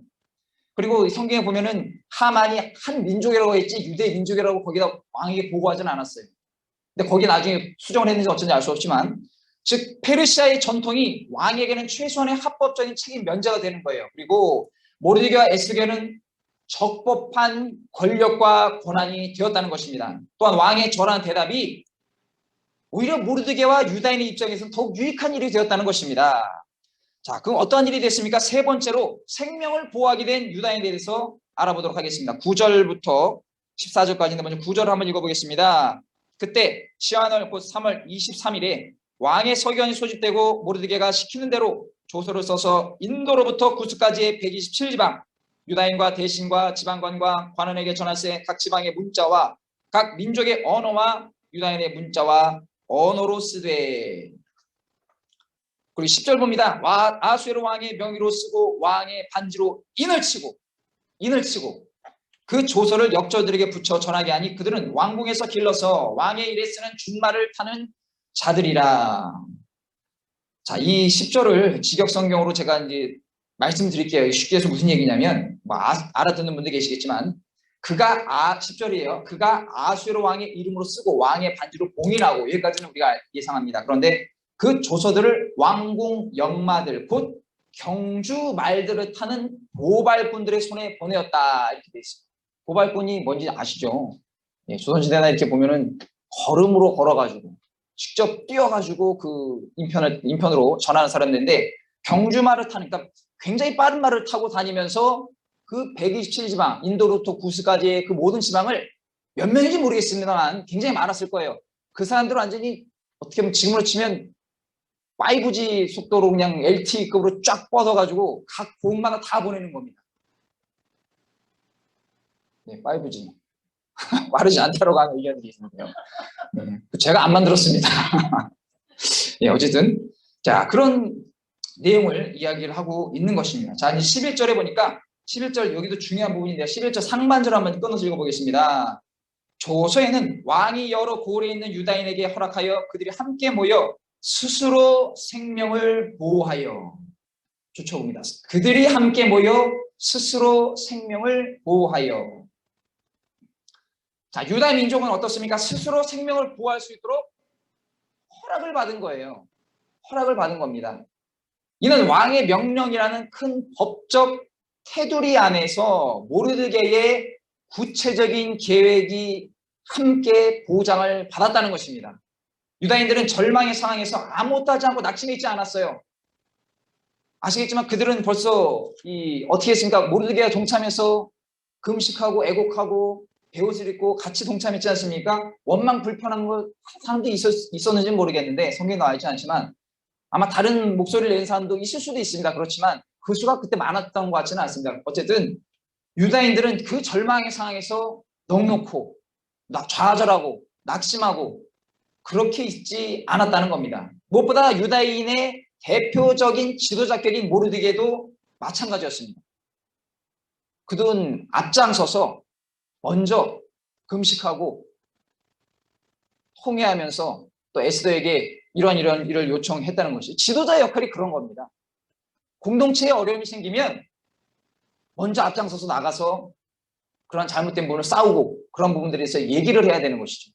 그리고 성경에 보면은 하만이 한 민족이라고 했지 유대 민족이라고 거기다 왕에게 보고하지는 않았어요. 근데 거기 나중에 수정을 했는지 어쩐지 알 수 없지만, 즉 페르시아의 전통이 왕에게는 최소한의 합법적인 책임 면제가 되는 거예요. 그리고 모르드게와 에스더는 적법한 권력과 권한이 되었다는 것입니다. 또한 왕의 절하는 대답이 오히려 모르드게와 유다인의 입장에서는 더욱 유익한 일이 되었다는 것입니다. 자, 그럼 어떠한 일이 됐습니까? 세 번째로 생명을 보호하게 된 유다인에 대해서 알아보도록 하겠습니다. 9절부터 14절까지인데 먼저 9절을 한번 읽어보겠습니다. 그때 시한월 곧 3월 23일에 왕의 서기관이 소집되고 모르드게가 시키는 대로 조서를 써서 인도로부터 구스까지의 127지방 유다인과 대신과 지방관과 관원에게 전할세 각 지방의 문자와 각 민족의 언어와 유다인의 문자와 언어로 쓰되. 그리고 10절 봅니다. 아수에로 왕의 명의로 쓰고 왕의 반지로 인을 치고 그 조서를 역조들에게 붙여 전하게 하니 그들은 왕궁에서 길러서 왕의 일에 쓰는 준말을 타는 자들이라. 자, 이 10절을 직역성경으로 제가 이제 말씀드릴게요. 쉽게 해서 무슨 얘기냐면, 알아듣는 분들 계시겠지만, 10절이에요. 그가 아수에로 왕의 이름으로 쓰고 왕의 반지로 봉인하고, 여기까지는 우리가 예상합니다. 그런데 그 조서들을 왕궁 역마들, 곧 경주 말들을 타는 보발꾼들의 손에 보내었다, 이렇게 되어 있습니다. 보발꾼이 뭔지 아시죠? 예, 조선시대나 이렇게 보면은 걸음으로 걸어가지고 직접 뛰어가지고 그 인편으로 전하는 사람들인데, 경주말을 타니까 굉장히 빠른 말을 타고 다니면서 그 127지방 인도로부터 구스까지의 그 모든 지방을 몇 명인지 모르겠습니다만 굉장히 많았을 거예요. 그 사람들은 완전히 어떻게 보면 지금으로 치면 5G 속도로 그냥 LTE급으로 쫙 뻗어가지고 각 고흥마다 다 보내는 겁니다. 네, 5G. 빠르지 않다라고 하는 의견이 있는데요. 네, 제가 안 만들었습니다. 예, 어쨌든 자, 그런 내용을 이야기를 하고 있는 것입니다. 자, 이제 11절에 보니까 11절 여기도 중요한 부분인데요. 11절 상반절 한번 끊어서 읽어보겠습니다. 조서에는 왕이 여러 고을에 있는 유다인에게 허락하여 그들이 함께 모여 스스로 생명을 보호하여. 좋죠, 봅니다. 그들이 함께 모여 스스로 생명을 보호하여. 자, 유다 민족은 어떻습니까? 스스로 생명을 보호할 수 있도록 허락을 받은 거예요. 허락을 받은 겁니다. 이는 왕의 명령이라는 큰 법적 테두리 안에서 모르드게의 구체적인 계획이 함께 보장을 받았다는 것입니다. 유다인들은 절망의 상황에서 아무것도 하지 않고 낙심해 있지 않았어요. 아시겠지만 그들은 벌써 어떻게 했습니까? 모르드게와 동참해서 금식하고 애곡하고 베옷을 입고 같이 동참했지 않습니까? 원망 불편한 사람도 있었는지는 모르겠는데 성경에 나와 있지 않지만 아마 다른 목소리를 내는 사람도 있을 수도 있습니다. 그렇지만 그 수가 그때 많았던 것 같지는 않습니다. 어쨌든 유다인들은 그 절망의 상황에서 넉넉고 좌절하고 낙심하고 그렇게 있지 않았다는 겁니다. 무엇보다 유다인의 대표적인 지도자격인 모르드게도 마찬가지였습니다. 그들은 앞장서서 먼저 금식하고 통회하면서 또 에스더에게 이런 일을 요청했다는 것이 지도자의 역할이 그런 겁니다. 공동체에 어려움이 생기면 먼저 앞장서서 나가서 그런 잘못된 부분을 싸우고 그런 부분들에 대해서 얘기를 해야 되는 것이죠.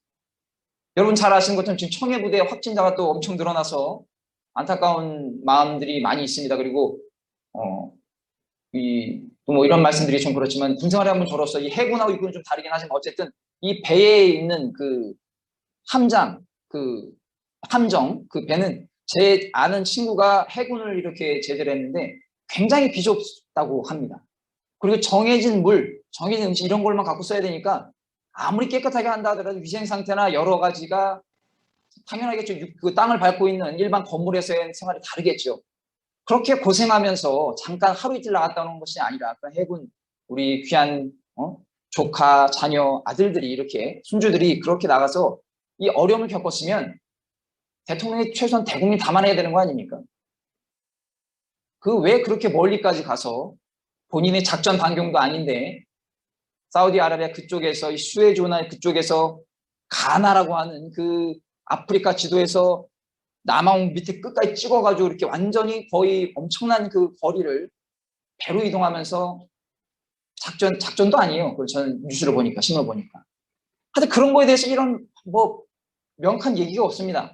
여러분 잘 아시는 것처럼 지금 청해부대 확진자가 또 엄청 늘어나서 안타까운 마음들이 많이 있습니다. 그리고 또 뭐 이런 말씀들이 좀 그렇지만 군생활에 한번 저로서 이 해군하고 이건 좀 다르긴 하지만 어쨌든 이 배에 있는 그 함정 그 배는 제 아는 친구가 해군을 이렇게 제대를 했는데 굉장히 비좁다고 합니다. 그리고 정해진 물, 정해진 음식 이런 걸만 갖고 써야 되니까 아무리 깨끗하게 한다 하더라도 위생 상태나 여러 가지가 당연하겠죠. 그 땅을 밟고 있는 일반 건물에서의 생활이 다르겠죠. 그렇게 고생하면서 잠깐 하루 이틀 나갔다 오는 것이 아니라 해군 우리 귀한 조카, 자녀, 아들들이 이렇게 손주들이 그렇게 나가서 이 어려움을 겪었으면 대통령이 최소한 대국민 담아내야 되는 거 아닙니까? 그 왜 그렇게 멀리까지 가서 본인의 작전 반경도 아닌데 사우디아라비아 그쪽에서 이 수에즈나 그쪽에서 가나라고 하는 그 아프리카 지도에서 남아공 밑에 끝까지 찍어가지고 이렇게 완전히 거의 엄청난 그 거리를 배로 이동하면서 작전도 아니에요. 그걸 저는 뉴스를 보니까 신문을 보니까. 하여튼 그런 거에 대해서 이런 뭐 명확한 얘기가 없습니다.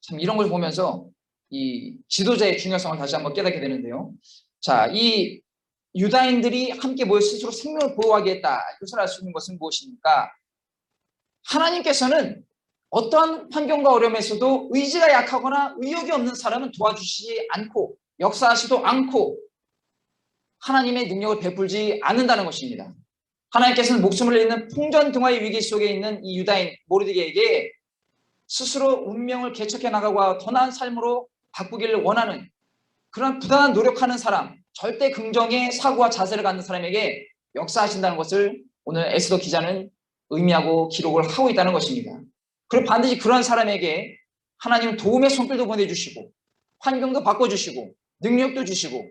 참 이런 걸 보면서 이 지도자의 중요성을 다시 한번 깨닫게 되는데요. 자, 이 유다인들이 함께 모여 스스로 생명을 보호하게 했다. 이것을 알 수 있는 것은 무엇입니까? 하나님께서는 어떠한 환경과 어려움에서도 의지가 약하거나 의욕이 없는 사람은 도와주시지 않고 역사하시도 않고 하나님의 능력을 베풀지 않는다는 것입니다. 하나님께서는 목숨을 잃는 풍전등화의 위기 속에 있는 이 유다인 모르드게에게 스스로 운명을 개척해 나가고 더 나은 삶으로 바꾸기를 원하는 그런 부단한 노력하는 사람, 절대 긍정의 사고와 자세를 갖는 사람에게 역사하신다는 것을 오늘 에스더 기자는 의미하고 기록을 하고 있다는 것입니다. 그리고 반드시 그런 사람에게 하나님은 도움의 손길도 보내주시고 환경도 바꿔주시고 능력도 주시고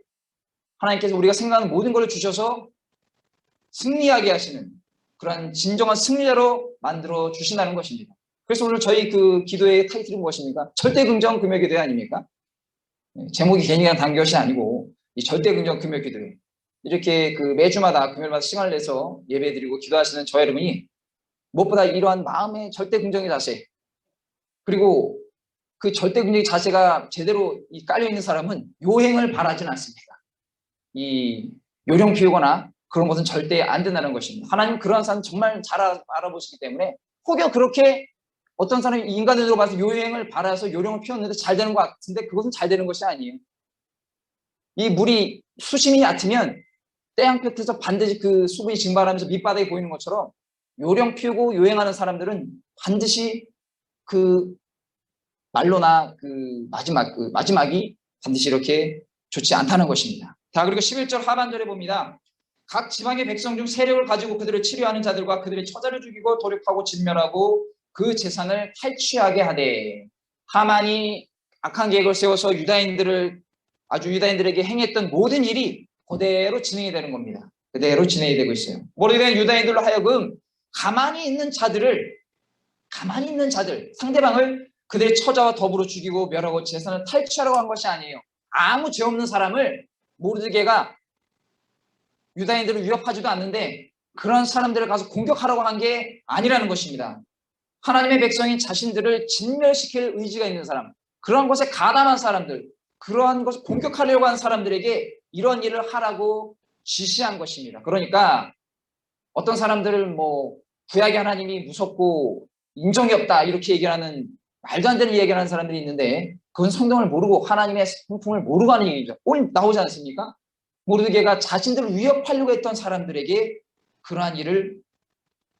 하나님께서 우리가 생각하는 모든 걸 주셔서 승리하게 하시는 그런 진정한 승리자로 만들어 주신다는 것입니다. 그래서 오늘 저희 그 기도의 타이틀은 무엇입니까? 절대 긍정 금요 기도회 아닙니까? 제목이 괜히 그냥 단 것이 아니고 이 절대 긍정 금요 기도회 이렇게 그 매주마다 금요일마다 시간을 내서 예배드리고 기도하시는 저 여러분이 무엇보다 이러한 마음의 절대 긍정의 자세 그리고 그 절대 긍정의 자세가 제대로 깔려있는 사람은 요행을 바라지는 않습니다. 이 요령 피우거나 그런 것은 절대 안 된다는 것입니다. 하나님 그러한 사람 정말 잘 알아보시기 때문에 혹여 그렇게 어떤 사람이 인간으로 봐서 요행을 바라서 요령을 피웠는데 잘 되는 것 같은데 그것은 잘 되는 것이 아니에요. 이 물이 수심이 얕으면 태양 끝에서 반드시 그 수분이 증발하면서 밑바닥이 보이는 것처럼 요령 피우고 요행하는 사람들은 반드시 그 말로나 그 마지막이 반드시 이렇게 좋지 않다는 것입니다. 자, 그리고 11절 하반절에 봅니다. 각 지방의 백성 중 세력을 가지고 그들을 치료하는 자들과 그들의 처자를 죽이고 도륙하고 진멸하고 그 재산을 탈취하게 하되 하만이 악한 계획을 세워서 유다인들에게 행했던 모든 일이 그대로 진행이 되는 겁니다. 그대로 진행이 되고 있어요. 모르게 유다인들로 하여금 가만히 있는 자들 상대방을 그들의 처자와 더불어 죽이고 멸하고 재산을 탈취하려고 한 것이 아니에요. 아무 죄 없는 사람을 모르드게가 유다인들을 위협하지도 않는데 그런 사람들을 가서 공격하려고 한 게 아니라는 것입니다. 하나님의 백성이 자신들을 진멸시킬 의지가 있는 사람, 그런 것에 가담한 사람들, 그러한 것을 공격하려고 한 사람들에게 이런 일을 하라고 지시한 것입니다. 그러니까 어떤 사람들을 구약의 하나님이 무섭고 인정이 없다 이렇게 얘기하는 말도 안 되는 얘기를 하는 사람들이 있는데 그건 성경을 모르고 하나님의 성품을 모르고 하는 얘기죠. 오늘 나오지 않습니까? 모르드게가 자신들을 위협하려고 했던 사람들에게 그러한 일을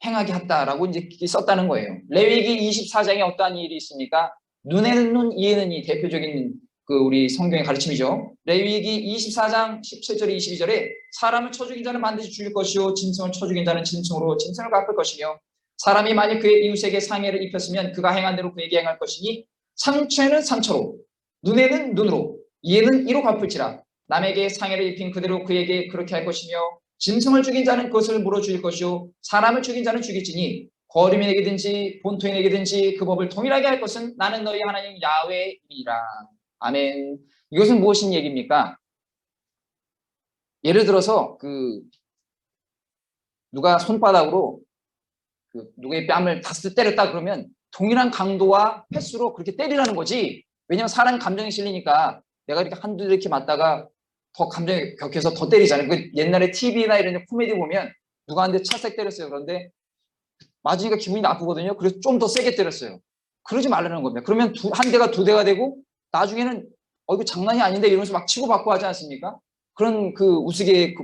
행하게 했다라고 이제 썼다는 거예요. 레위기 24장에 어떠한 일이 있습니까? 눈에는 눈, 이에는 이 대표적인 그 우리 성경의 가르침이죠. 레위기 24장 17절에 22절에 사람을 쳐 죽인 자는 반드시 죽일 것이요 짐승을 쳐 죽인 자는 짐승으로 짐승을 갚을 것이며 사람이 만약 그의 이웃에게 상해를 입혔으면 그가 행한 대로 그에게 행할 것이니 상처에는 상처로 눈에는 눈으로 이에는 이로 갚을지라 남에게 상해를 입힌 그대로 그에게 그렇게 할 것이며 짐승을 죽인 자는 그것을 물어 죽일 것이요 사람을 죽인 자는 죽일지니 거류민에게든지 본토인에게든지 그 법을 동일하게 할 것은 나는 너희 하나님 야훼이니라. 아멘. 이것은 무엇인 얘기입니까? 예를 들어서 누가 손바닥으로 누구의 뺨을 다스 때렸다 그러면 동일한 강도와 횟수로 그렇게 때리라는 거지. 왜냐면 사람이 감정이 실리니까 내가 이렇게 한두 이렇게 맞다가 더 감정이 격해서 더 때리잖아요. 옛날에 TV나 이런 코미디 보면 누가 한 대 찰싹 때렸어요. 그런데 맞으니까 기분이 나쁘거든요. 그래서 좀 더 세게 때렸어요. 그러지 말라는 겁니다. 그러면 한 대가 두 대가 되고 나중에는 이거 장난이 아닌데 이러면서 막 치고받고 하지 않습니까? 그런 우스개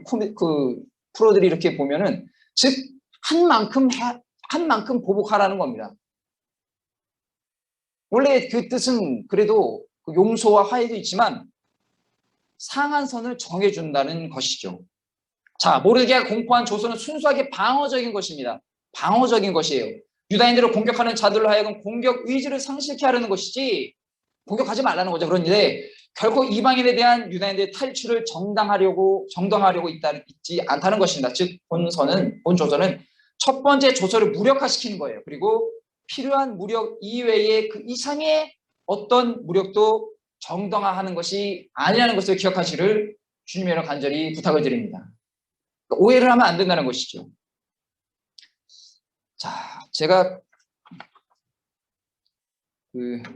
프로들이 이렇게 보면은 즉 한 만큼 보복하라는 겁니다. 원래 그 뜻은 그래도 용서와 화해도 있지만 상한선을 정해준다는 것이죠. 자, 모르게가 공포한 조선은 순수하게 방어적인 것입니다. 방어적인 것이에요. 유다인들을 공격하는 자들로 하여금 공격 의지를 상실케 하려는 것이지 공격하지 말라는 거죠. 그런데 결코 이방인에 대한 유다인들의 탈출을 정당화하려고 있지 않다는 것입니다. 즉 본 조선은 첫 번째 조선을 무력화시키는 거예요. 그리고 필요한 무력 이외의 그 이상의 어떤 무력도 정당화하는 것이 아니라는 것을 기억하시기를 주님으로 간절히 부탁을 드립니다. 오해를 하면 안 된다는 것이죠. 자, 제가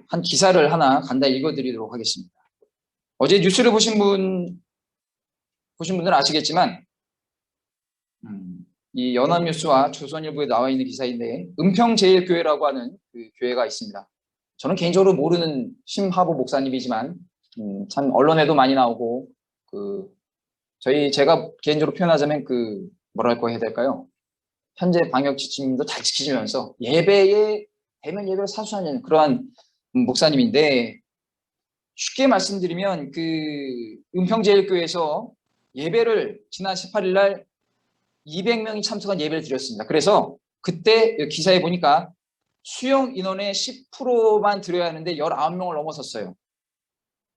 한 기사를 하나 간단히 읽어드리도록 하겠습니다. 어제 뉴스를 보신 분들은 아시겠지만 이 연합뉴스와 조선일보에 나와 있는 기사인데 은평제일교회라고 하는 그 교회가 있습니다. 저는 개인적으로 모르는 심하보 목사님이지만 참 언론에도 많이 나오고 제가 개인적으로 표현하자면 뭐랄까 해야 될까요? 현재 방역 지침도 잘 지키시면서 대면 예배를 사수하는 그러한 목사님인데 쉽게 말씀드리면 은평제일교회에서 예배를 지난 18일 날 200명이 참석한 예배를 드렸습니다. 그래서 그때 기사에 보니까 수용 인원의 10%만 드려야 하는데 19명을 넘어섰어요.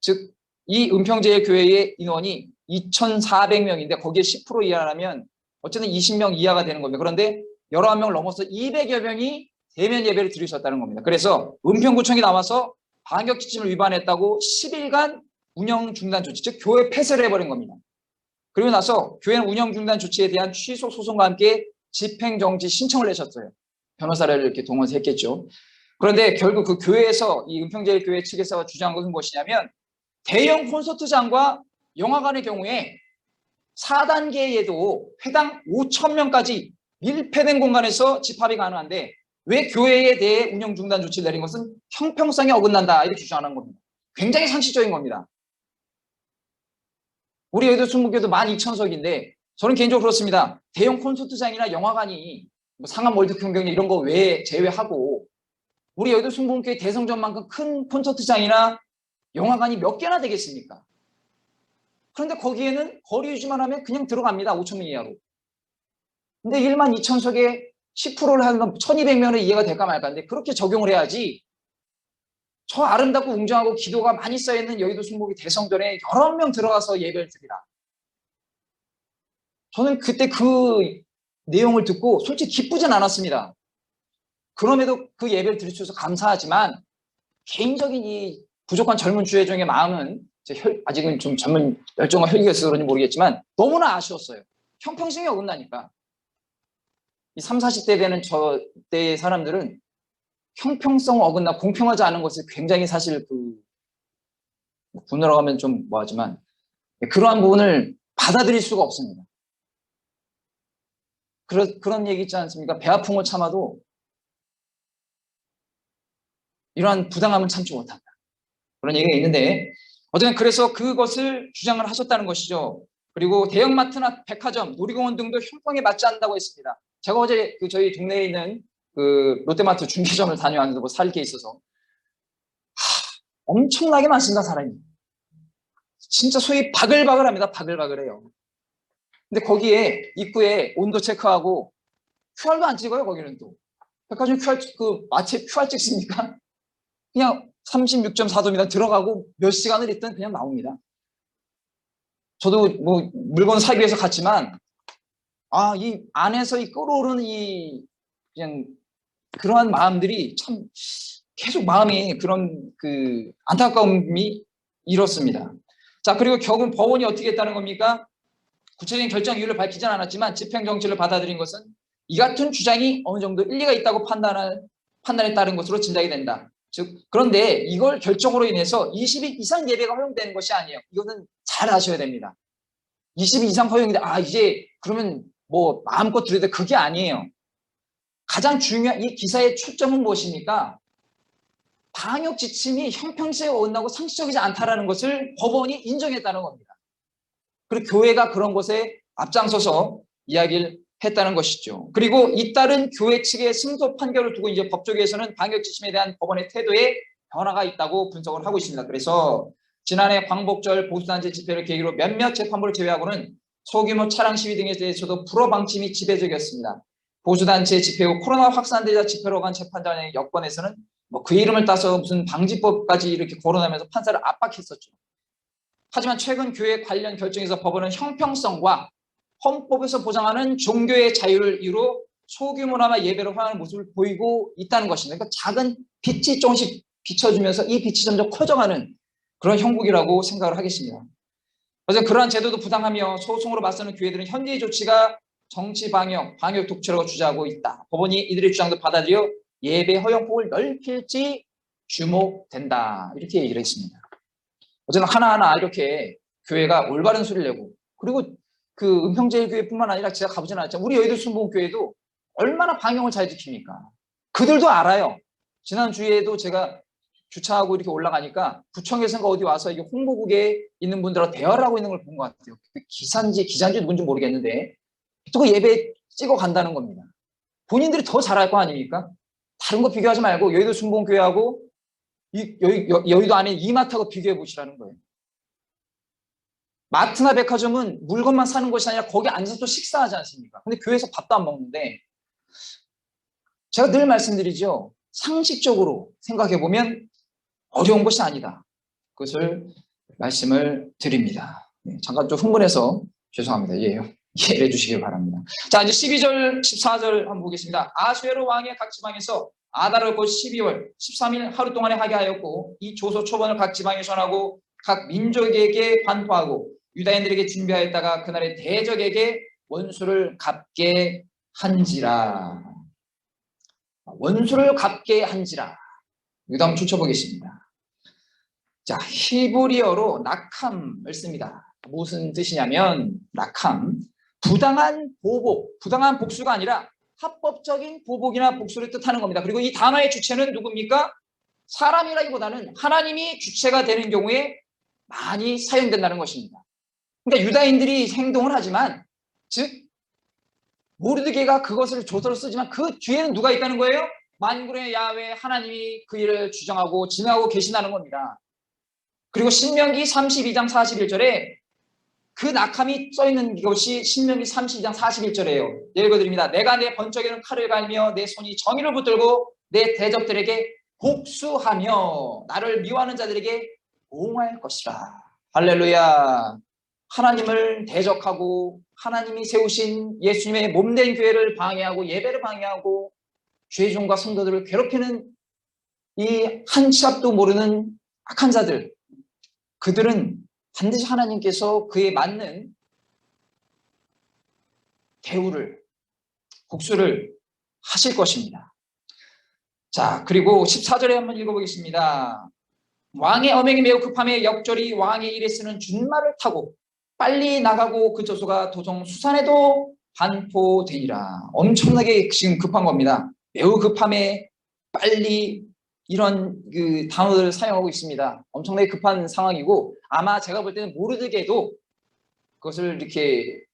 즉 이 은평제일교회의 인원이 2,400명인데 거기에 10% 이하라면 어쨌든 20명 이하가 되는 겁니다. 그런데 19명을 넘어서 200여 명이 대면 예배를 드리셨다는 겁니다. 그래서 은평구청이 나와서 방역 지침을 위반했다고 10일간 운영 중단 조치, 즉 교회 폐쇄를 해버린 겁니다. 그리고 나서 교회는 운영 중단 조치에 대한 취소 소송과 함께 집행정지 신청을 내셨어요. 변호사를 이렇게 동원해서 했겠죠. 그런데 결국 그 교회에서 이 은평제일교회 측에서 주장한 것은 무엇이냐면 대형 콘서트장과 영화관의 경우에 4단계에도 회당 5,000명까지 밀폐된 공간에서 집합이 가능한데 왜 교회에 대해 운영 중단 조치를 내린 것은 형평성에 어긋난다 이렇게 주장하는 겁니다. 굉장히 상식적인 겁니다. 우리 여의도 순복교도 12,000석인데 저는 개인적으로 그렇습니다. 대형 콘서트장이나 영화관이 상암 월드경경 이런 거 제외하고 우리 여의도 순복교의 대성전만큼 큰 콘서트장이나 영화관이 몇 개나 되겠습니까? 그런데 거기에는 거리 유지만 하면 그냥 들어갑니다. 5,000명 이하로. 근데 12,000석에 10%를 하는 건 1,200명의 이해가 될까 말까 한데 그렇게 적용을 해야지 저 아름답고 웅장하고 기도가 많이 쌓여있는 여의도 순복이 대성전에 여러 명 들어가서 예배를 드리라. 저는 그때 그 내용을 듣고 솔직히 기쁘진 않았습니다. 그럼에도 그 예배를 드릴 수 있어서 감사하지만 개인적인 이 부족한 젊은 주회종의 마음은 아직은 좀 젊은 열정과 혈기가 있어서 그런지 모르겠지만 너무나 아쉬웠어요. 형평성이 어긋나니까. 이 30, 40대 되는 저 때의 사람들은 형평성 어긋나 공평하지 않은 것을 굉장히 사실 분노라고 하면 좀 뭐하지만 그러한 부분을 받아들일 수가 없습니다. 그런 얘기 있지 않습니까? 배 아픈 걸 참아도 이러한 부당함은 참지 못한다. 그런 얘기가 있는데 어쨌든 그래서 그것을 주장을 하셨다는 것이죠. 그리고 대형마트나 백화점, 놀이공원 등도 형평에 맞지 않는다고 했습니다. 제가 어제 저희 동네에 있는 롯데마트 중개점을 다녀왔는데 살 게 있어서 엄청나게 많습니다. 사람이. 진짜 소위 바글바글합니다. 바글바글해요. 근데 거기에 입구에 온도 체크하고 QR도 안 찍어요. 거기는 또. 백화점 QR, 마트에 QR 찍습니까? 그냥 36.4도입니다. 들어가고 몇 시간을 있든 그냥 나옵니다. 저도 물건 사기 위해서 갔지만 이 안에서 끌어오르는 그냥 그러한 마음들이 참 계속 마음이 그런 안타까움이 이렇습니다. 자, 그리고 법원이 어떻게 했다는 겁니까? 구체적인 결정 이유를 밝히진 않았지만 집행정지를 받아들인 것은 이 같은 주장이 어느 정도 일리가 있다고 판단에 따른 것으로 짐작이 된다. 즉 그런데 이걸 결정으로 인해서 20일 이상 예배가 허용되는 것이 아니에요. 이거는 잘 아셔야 됩니다. 20일 이상 허용인데 이제 그러면 뭐 마음껏 드려야 돼. 그게 아니에요. 가장 중요한 이 기사의 초점은 무엇입니까? 방역 지침이 형평성에 어긋나고 상식적이지 않다라는 것을 법원이 인정했다는 겁니다. 그리고 교회가 그런 것에 앞장서서 이야기를 했다는 것이죠. 그리고 잇따른 교회 측의 승소 판결을 두고 이제 법조계에서는 방역 지침에 대한 법원의 태도에 변화가 있다고 분석을 하고 있습니다. 그래서 지난해 광복절 보수단체 집회를 계기로 몇몇 재판부를 제외하고는 소규모 차량 시위 등에 대해서도 불허 방침이 지배적이었습니다. 보수단체 집회 후 코로나 확산되자 집회로 간 재판장의 여건에서는 뭐 그 이름을 따서 무슨 방지법까지 이렇게 거론하면서 판사를 압박했었죠. 하지만 최근 교회 관련 결정에서 법원은 형평성과 헌법에서 보장하는 종교의 자유를 이유로 소규모나마 예배를 허용하는 모습을 보이고 있다는 것입니다. 그러니까 작은 빛이 조금씩 비춰주면서 이 빛이 점점 커져가는 그런 형국이라고 생각을 하겠습니다. 그래서 그러한 제도도 부당하며 소송으로 맞서는 교회들은 현재의 조치가 정치 방역 독재라고 주장하고 있다. 법원이 이들의 주장도 받아들여 예배 허용폭을 넓힐지 주목된다. 이렇게 얘기를 했습니다. 어쨌든 하나하나 이렇게 교회가 올바른 소리를 내고, 그리고 그 은평제일교회뿐만 아니라 제가 가보진 않았지만 우리 여의도 순복음교회도 얼마나 방역을 잘 지킵니까? 그들도 알아요. 지난주에도 제가 주차하고 이렇게 올라가니까 구청에서인가 어디 와서 이게 홍보국에 있는 분들하고 대화를 하고 있는 걸 본 것 같아요. 기자인지 누군지 모르겠는데 또 그 예배 찍어 간다는 겁니다. 본인들이 더 잘할 거 아닙니까? 다른 거 비교하지 말고 여의도 순복음교회하고 여의도 안에 이마트하고 비교해 보시라는 거예요. 마트나 백화점은 물건만 사는 것이 아니라 거기 앉아서 또 식사하지 않습니까? 근데 교회에서 밥도 안 먹는데, 제가 늘 말씀드리죠. 상식적으로 생각해 보면 어려운 것이 아니다. 그것을 말씀을 드립니다. 잠깐 좀 흥분해서 죄송합니다. 이해해 주시길 바랍니다. 자, 이제 12절, 14절 한번 보겠습니다. 아수에로 왕의 각 지방에서 아달을 곧 12월 13일 하루 동안에 하게 하였고, 이 조서 초본을 각 지방에 전하고 각 민족에게 반포하고 유다인들에게 준비하였다가 그날의 대적에게 원수를 갚게 한지라. 원수를 갚게 한지라. 이거 한번 쫓아보겠습니다. 자, 히브리어로 낙함을 씁니다. 무슨 뜻이냐면 낙함, 부당한 보복, 부당한 복수가 아니라 합법적인 보복이나 복수를 뜻하는 겁니다. 그리고 이 단어의 주체는 누굽니까? 사람이라기보다는 하나님이 주체가 되는 경우에 많이 사용된다는 것입니다. 그러니까 유다인들이 행동을 하지만, 즉 모르드게가 그것을 조서로 쓰지만 그 뒤에는 누가 있다는 거예요? 만군의 야훼 하나님이 그 일을 주장하고 진행하고 계신다는 겁니다. 그리고 신명기 32장 41절에 그 낙함이 써있는 것이 신명기 32장 41절이에요. 읽어드립니다. 내가 내 번쩍이는 칼을 갈며 내 손이 정의를 붙들고 내 대적들에게 복수하며 나를 미워하는 자들에게 보응할 것이라. 할렐루야. 하나님을 대적하고 하나님이 세우신 예수님의 몸된 교회를 방해하고 예배를 방해하고 죄종과 성도들을 괴롭히는 이 한 치 앞도 모르는 악한 자들, 그들은 반드시 하나님께서 그에 맞는 대우를, 복수를 하실 것입니다. 자, 그리고 14절에 한번 읽어보겠습니다. 왕의 엄행이 매우 급함에 역절이 왕의 일에 쓰는 준말을 타고 빨리 나가고 그 조서가 도성 수산에도 반포되니라. 엄청나게 지금 급한 겁니다. 매우 급함에 빨리, 이런 그 단어들을 사용하고 있습니다. 엄청나게 급한 상황이고, 아마 제가 볼 때는 모르드게도 그것을 이렇게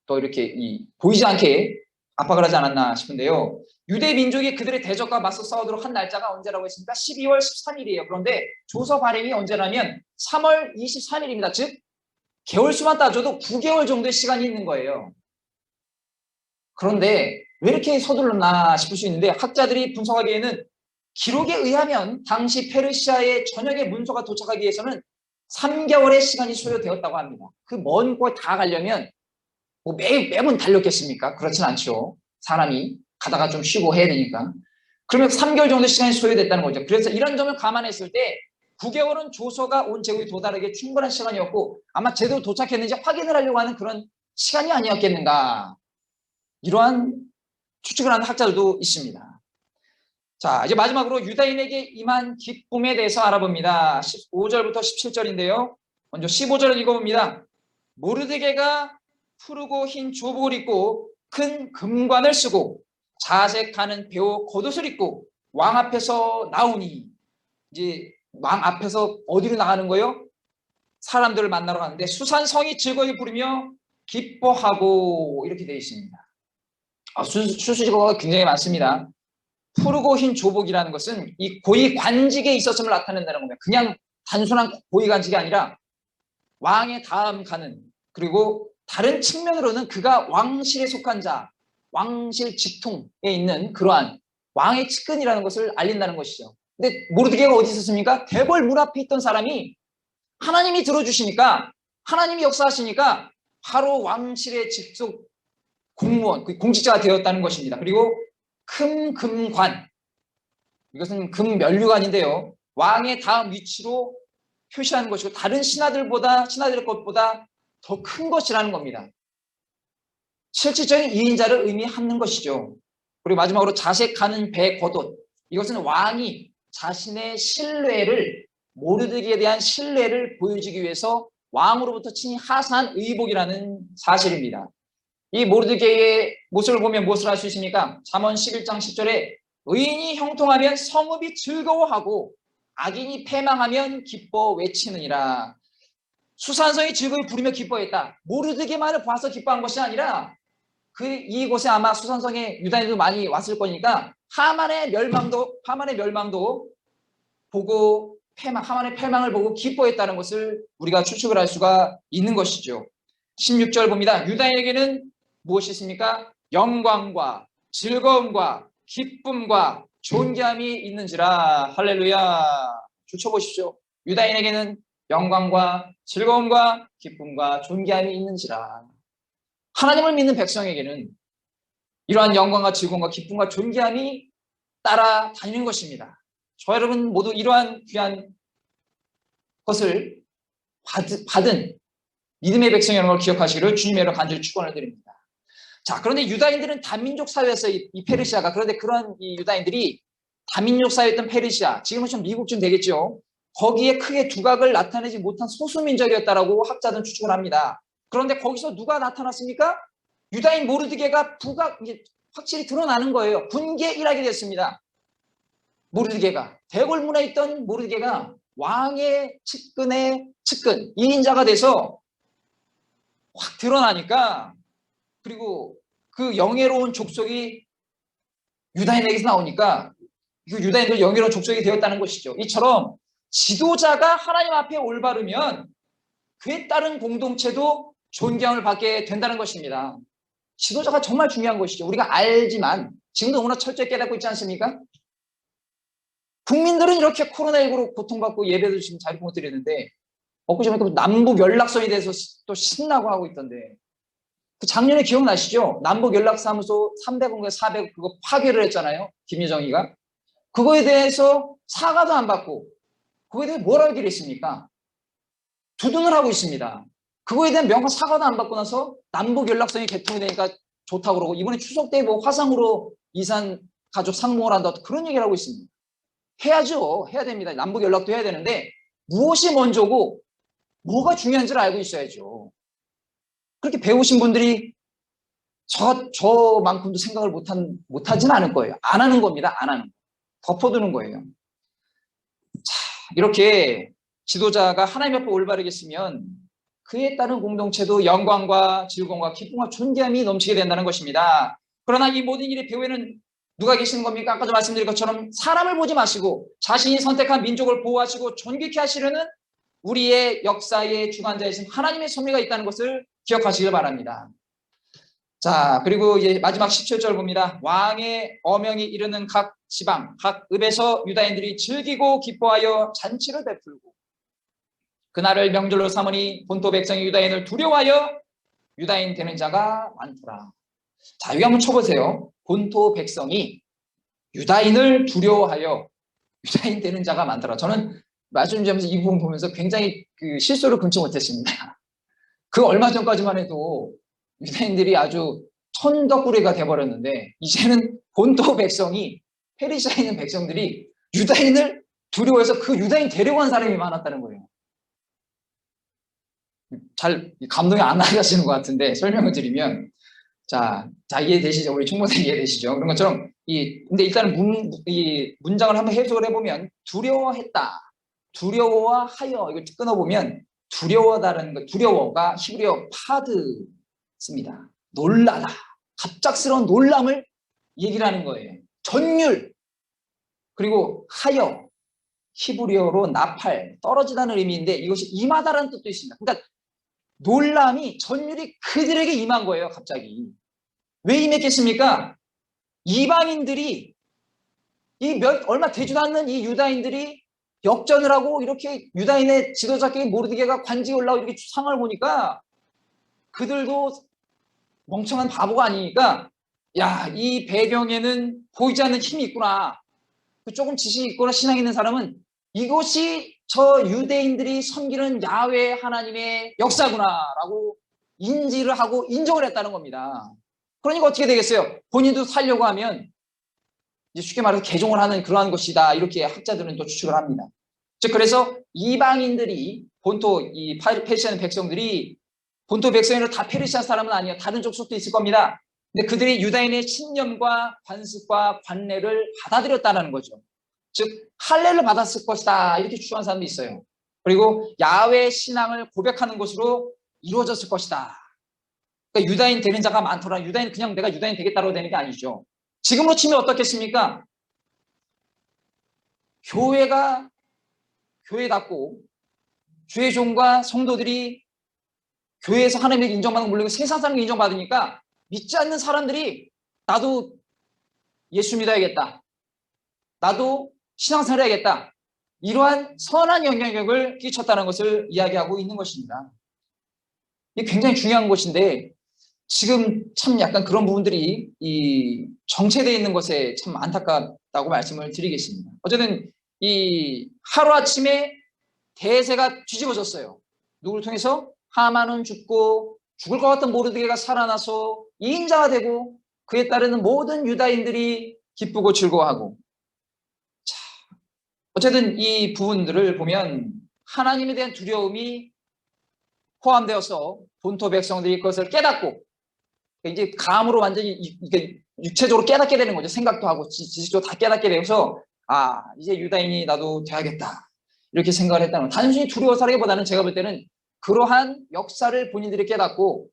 또 이렇게 보이지 않게 압박을 하지 않았나 싶은데요. 유대 민족이 그들의 대적과 맞서 싸우도록 한 날짜가 언제라고 했습니까? 12월 13일이에요. 그런데 조서 발행이 언제라면 3월 23일입니다. 즉 개월수만 따져도 9개월 정도의 시간이 있는 거예요. 그런데 왜 이렇게 서둘렀나 싶을 수 있는데, 학자들이 분석하기에는 기록에 의하면 당시 페르시아의 전역의 문서가 도착하기 위해서는 3개월의 시간이 소요되었다고 합니다. 그 먼 곳에 다 가려면 뭐 매번 달렸겠습니까? 그렇진 않죠. 사람이 가다가 좀 쉬고 해야 되니까. 그러면 3개월 정도 시간이 소요됐다는 거죠. 그래서 이런 점을 감안했을 때 9개월은 조서가 온 제국에 도달하기에 충분한 시간이었고, 아마 제대로 도착했는지 확인을 하려고 하는 그런 시간이 아니었겠는가, 이러한 추측을 하는 학자들도 있습니다. 자, 이제 마지막으로 유다인에게 임한 기쁨에 대해서 알아봅니다. 15절부터 17절인데요. 먼저 15절을 읽어봅니다. 모르드게가 푸르고 흰 조복을 입고 큰 금관을 쓰고 자색하는 베옷 겉옷을 입고 왕 앞에서 나오니, 이제 왕 앞에서 어디로 나가는 거예요? 사람들을 만나러 가는데 수산성이 즐거이 부르며 기뻐하고, 이렇게 되어 있습니다. 수수지거가 굉장히 많습니다. 푸르고 흰 조복이라는 것은 이 고위 관직에 있었음을 나타낸다는 겁니다. 그냥 단순한 고위 관직이 아니라 왕의 다음 가는, 그리고 다른 측면으로는 그가 왕실에 속한 자, 왕실 직통에 있는 그러한 왕의 측근이라는 것을 알린다는 것이죠. 근데 모르드게가 어디 있었습니까? 대궐 문 앞에 있던 사람이 하나님이 들어주시니까, 하나님이 역사하시니까 바로 왕실의 직속 공무원, 공직자가 되었다는 것입니다. 그리고 큰 금관, 이것은 금면류관인데요, 왕의 다음 위치로 표시하는 것이고 다른 신하들의 것보다 더 큰 것이라는 겁니다. 실질적인 2인자를 의미하는 것이죠. 그리고 마지막으로 자색하는 배 겉옷, 이것은 왕이 자신의 신뢰를, 모르드게에 대한 신뢰를 보여주기 위해서 왕으로부터 친히 하사한 의복이라는 사실입니다. 이 모르드게의 모습을 보면 무엇을 알 수 있습니까? 잠언 11장 10절에 의인이 형통하면 성읍이 즐거워하고 악인이 패망하면 기뻐 외치느니라. 수산성이 즐거이 부르며 기뻐했다. 모르드게만을 봐서 기뻐한 것이 아니라 이곳에 아마 수산성에 유다인도 많이 왔을 거니까 하만의 멸망도 보고 하만의 패망을 보고 기뻐했다는 것을 우리가 추측을 할 수가 있는 것이죠. 16절 봅니다. 유다인에게는 무엇이 있습니까? 영광과 즐거움과 기쁨과 존귀함이 있는지라. 할렐루야. 주쳐보십시오. 유다인에게는 영광과 즐거움과 기쁨과 존귀함이 있는지라. 하나님을 믿는 백성에게는 이러한 영광과 즐거움과 기쁨과 존귀함이 따라다니는 것입니다. 저 여러분 모두 이러한 귀한 것을 받은 믿음의 백성 여러분을 기억하시기를 주님의 이름으로 간절히 축원을 드립니다. 자, 그런데 유다인들은 다민족 사회에서 이 페르시아가, 그런데 그런 이 유다인들이 다민족 사회였던 페르시아, 지금은 좀 미국쯤 되겠죠. 거기에 크게 두각을 나타내지 못한 소수민족이었다라고 학자들은 추측을 합니다. 그런데 거기서 누가 나타났습니까? 유다인 모르드게가 이제 확실히 드러나는 거예요. 분개 일하게 됐습니다. 모르드게가 대궐문에 있던 모르드게가 왕의 측근의 측근 2인자가 돼서 확 드러나니까, 그리고 그 영예로운 족속이 유다인에게서 나오니까 그 유다인들 영예로운 족속이 되었다는 것이죠. 이처럼 지도자가 하나님 앞에 올바르면 그에 따른 공동체도 존경을 받게 된다는 것입니다. 지도자가 정말 중요한 것이죠. 우리가 알지만 지금도 너무나 철저히 깨닫고 있지 않습니까? 국민들은 이렇게 코로나19로 고통받고 예배도 지금 잘 못 드리는데 엊그제 보니까 남북 연락선에 대해서 또 신나고 하고 있던데, 그 작년에 기억나시죠? 남북 연락사무소 300원과 400원 그거 파괴를 했잖아요. 김여정이가. 그거에 대해서 사과도 안 받고 그거에 대해 뭐라고 얘기를 했습니까? 두둔을 하고 있습니다. 그거에 대한 명확한 사과도 안 받고 나서 남북 연락선이 개통이 되니까 좋다고 그러고, 이번에 추석 때 뭐 화상으로 이산 가족 상봉을 한다, 그런 얘기를 하고 있습니다. 해야죠. 해야 됩니다. 남북 연락도 해야 되는데 무엇이 먼저고 뭐가 중요한지를 알고 있어야죠. 그렇게 배우신 분들이 저만큼도 생각을 못하지는 않을 거예요. 안 하는 겁니다. 안 하는 거. 덮어두는 거예요. 자, 이렇게 지도자가 하나님 앞에 올바르게 쓰면 그에 따른 공동체도 영광과 즐거움과 기쁨과 존귀함이 넘치게 된다는 것입니다. 그러나 이 모든 일의 배후에는 누가 계시는 겁니까? 아까도 말씀드린 것처럼 사람을 보지 마시고 자신이 선택한 민족을 보호하시고 존귀케 하시려는 우리의 역사의 주관자이신 하나님의 섭리가 있다는 것을 기억하시길 바랍니다. 자, 그리고 이제 마지막 17절 봅니다. 왕의 어명이 이르는 각 지방, 각 읍에서 유다인들이 즐기고 기뻐하여 잔치를 베풀고 그날을 명절로 삼으니 본토 백성이 유다인을 두려워하여 유다인 되는 자가 많더라. 자, 여기 한번 쳐보세요. 본토 백성이 유다인을 두려워하여 유다인 되는 자가 많더라. 저는 말씀드리면서 이 부분 보면서 굉장히 그 실수를 금치 못했습니다. 그 얼마 전까지만 해도 유다인들이 아주 천덕꾸리가 돼버렸는데 이제는 본토 백성이 페르시아에 있는 백성들이 유다인을 두려워해서 그 유다인 데려간 사람이 많았다는 거예요. 잘 감동이 안 나가시는 것 같은데 설명을 드리면 자 이해되시죠? 우리 총무생 이해되시죠? 그런 것처럼 근데 일단은 이 문장을 한번 해석을 해보면 두려워했다, 두려워와 하여 이걸 끊어보면 두려워다라는 거, 두려워가 히브리어 파드입니다. 놀라다, 갑작스러운 놀람을 얘기를 하는 거예요. 전율, 그리고 하여 히브리어로 나팔, 떨어지다는 의미인데 이것이 임하다라는 뜻도 있습니다. 그러니까 놀람이, 전율이 그들에게 임한 거예요. 갑자기. 왜 임했겠습니까? 이방인들이 얼마 되지도 않는 이 유다인들이 역전을 하고 이렇게 유다인의 지도자께 모르드게가 관직에 올라오고 이렇게 상황을 보니까 그들도 멍청한 바보가 아니니까 야, 이 배경에는 보이지 않는 힘이 있구나. 조금 지식이 있거나 신앙이 있는 사람은 이것이 저 유대인들이 섬기는 야훼 하나님의 역사구나라고 인지를 하고 인정을 했다는 겁니다. 그러니까 어떻게 되겠어요? 본인도 살려고 하면 이제 쉽게 말해서 개종을 하는 그러한 것이다. 이렇게 학자들은 또 추측을 합니다. 즉 그래서 이방인들이 본토 이 페르시아 백성들이 본토 백성이라 다 페르시아 사람은 아니에요. 다른 족속도 있을 겁니다. 근데 그들이 유다인의 신념과 관습과 관례를 받아들였다는 거죠. 즉 할례를 받았을 것이다 이렇게 추정하는 사람도 있어요. 그리고 야훼 신앙을 고백하는 것으로 이루어졌을 것이다. 그러니까 유다인 되는 자가 많더라. 유다인 그냥 내가 유다인 되겠다고 되는 게 아니죠. 지금으로 치면 어떻겠습니까? 교회가 교회답고 주의 종과 성도들이 교회에서 하나님에게 인정받는 거 물론 세상 사람에게 인정받으니까 믿지 않는 사람들이 나도 예수 믿어야겠다. 나도 신앙생활 해야겠다. 이러한 선한 영향력을 끼쳤다는 것을 이야기하고 있는 것입니다. 이게 굉장히 중요한 것인데 지금 참 약간 그런 부분들이 정체되어 있는 것에 참 안타깝다고 말씀을 드리겠습니다. 어쨌든 이 하루아침에 대세가 뒤집어졌어요. 누구를 통해서? 하만은 죽고 죽을 것 같던 모르드게가 살아나서 이인자가 되고 그에 따르는 모든 유다인들이 기쁘고 즐거워하고 자, 어쨌든 이 부분들을 보면 하나님에 대한 두려움이 포함되어서 본토 백성들이 그것을 깨닫고 이제 감으로 완전히 육체적으로 깨닫게 되는 거죠. 생각도 하고 지식적으로 다 깨닫게 되어서 이제 유다인이 나도 돼야겠다 이렇게 생각을 했다는 거예요. 단순히 두려워서라기보다는 제가 볼 때는 그러한 역사를 본인들이 깨닫고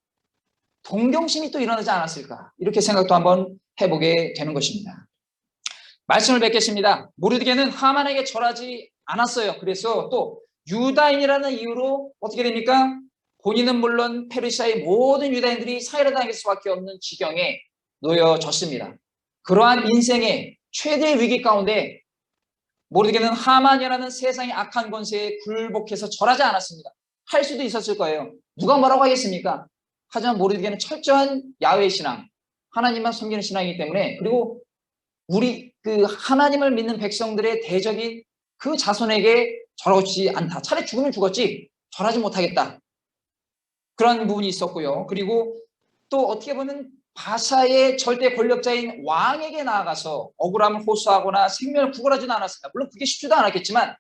동경심이 또 일어나지 않았을까 이렇게 생각도 한번 해보게 되는 것입니다. 말씀을 뵙겠습니다. 모르드게는 하만에게 절하지 않았어요. 그래서 또 유다인이라는 이유로 어떻게 됩니까? 본인은 물론 페르시아의 모든 유다인들이 사해를 당할 수밖에 없는 지경에 놓여졌습니다. 그러한 인생의 최대의 위기 가운데 모르드게는 하만이라는 세상의 악한 권세에 굴복해서 절하지 않았습니다. 할 수도 있었을 거예요. 누가 뭐라고 하겠습니까? 하지만 모르드게는 철저한 야훼 신앙, 하나님만 섬기는 신앙이기 때문에 그리고 우리 그 하나님을 믿는 백성들의 대적인 그 자손에게 절하지 않다. 차라리 죽으면 죽었지 절하지 못하겠다. 그런 부분이 있었고요. 그리고 또 어떻게 보면 바사의 절대 권력자인 왕에게 나아가서 억울함을 호소하거나 생명을 구걸하지는 않았습니다. 물론 그게 쉽지도 않았겠지만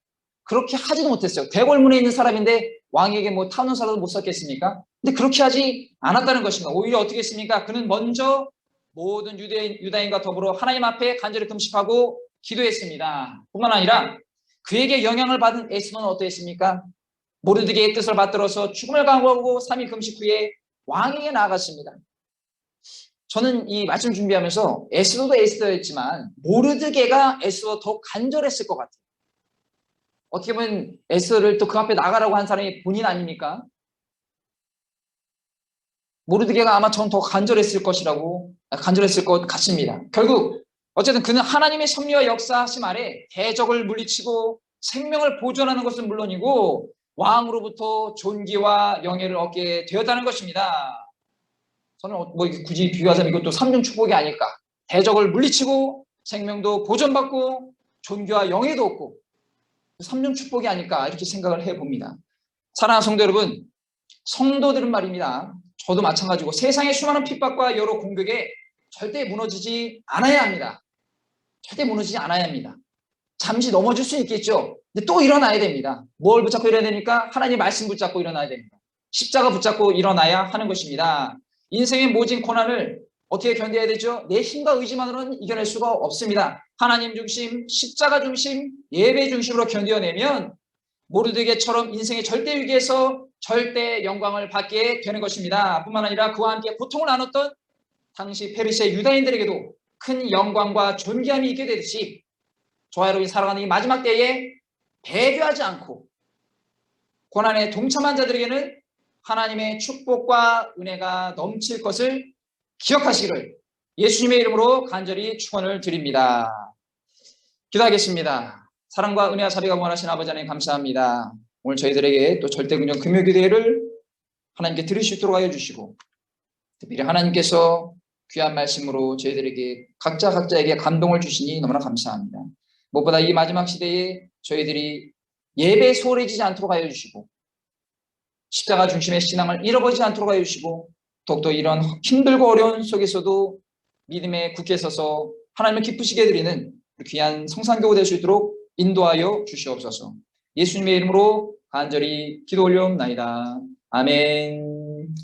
그렇게 하지도 못했어요. 대궐문에 있는 사람인데 왕에게 뭐 타운사라도 못 썼겠습니까? 근데 그렇게 하지 않았다는 것입니다. 오히려 어떻게 했습니까? 그는 먼저 모든 유다인과 더불어 하나님 앞에 간절히 금식하고 기도했습니다. 뿐만 아니라 그에게 영향을 받은 에스더는 어떠했습니까? 모르드게의 뜻을 받들어서 죽음을 강구하고 3일 금식 후에 왕에게 나아갔습니다. 저는 이 말씀 준비하면서 에스더도 에스더였지만 모르드게가 에스더 더 간절했을 것 같아요. 어떻게 보면 에스더를 또 그 앞에 나가라고 한 사람이 본인 아닙니까? 모르드게가 아마 전 더 간절했을 것 같습니다. 결국 어쨌든 그는 하나님의 섭리와 역사하심 아래 대적을 물리치고 생명을 보존하는 것은 물론이고 왕으로부터 존귀와 영예를 얻게 되었다는 것입니다. 저는 뭐 굳이 비교하자면 이것도 삼중 축복이 아닐까. 대적을 물리치고 생명도 보존받고 존귀와 영예도 얻고 삼중 축복이 아닐까 이렇게 생각을 해봅니다. 사랑하는 성도 여러분, 성도들은 말입니다. 저도 마찬가지고 세상의 수많은 핍박과 여러 공격에 절대 무너지지 않아야 합니다. 절대 무너지지 않아야 합니다. 잠시 넘어질 수 있겠죠. 근데 또 일어나야 됩니다. 뭘 붙잡고 일어나야 됩니까? 하나님의 말씀 붙잡고 일어나야 됩니다. 십자가 붙잡고 일어나야 하는 것입니다. 인생의 모진 고난을 어떻게 견뎌야 되죠? 내 힘과 의지만으로는 이겨낼 수가 없습니다. 하나님 중심, 십자가 중심, 예배 중심으로 견뎌내면 모르드게처럼 인생의 절대 위기에서 절대 영광을 받게 되는 것입니다. 뿐만 아니라 그와 함께 고통을 나눴던 당시 페르시아 유다인들에게도 큰 영광과 존귀함이 있게 되듯이 저와 여러분이 살아가는 이 마지막 때에 배교하지 않고 고난에 동참한 자들에게는 하나님의 축복과 은혜가 넘칠 것을 기억하시기를 예수님의 이름으로 간절히 축원을 드립니다. 기도하겠습니다. 사랑과 은혜와 자비가 원하신 아버지 하나님 감사합니다. 오늘 저희들에게 또 절대군요 금요기도회를 하나님께 들을 수 있도록 하여 주시고 특별히 하나님께서 귀한 말씀으로 저희들에게 각자에게 감동을 주시니 너무나 감사합니다. 무엇보다 이 마지막 시대에 저희들이 예배에 소홀해지지 않도록 하여 주시고 십자가 중심의 신앙을 잃어버리지 않도록 하여 주시고 더욱더 이런 힘들고 어려운 속에서도 믿음에 굳게 서서 하나님을 기쁘시게 드리는 귀한 성산교우 될 수 있도록 인도하여 주시옵소서. 예수님의 이름으로 간절히 기도 올려옵나이다. 아멘.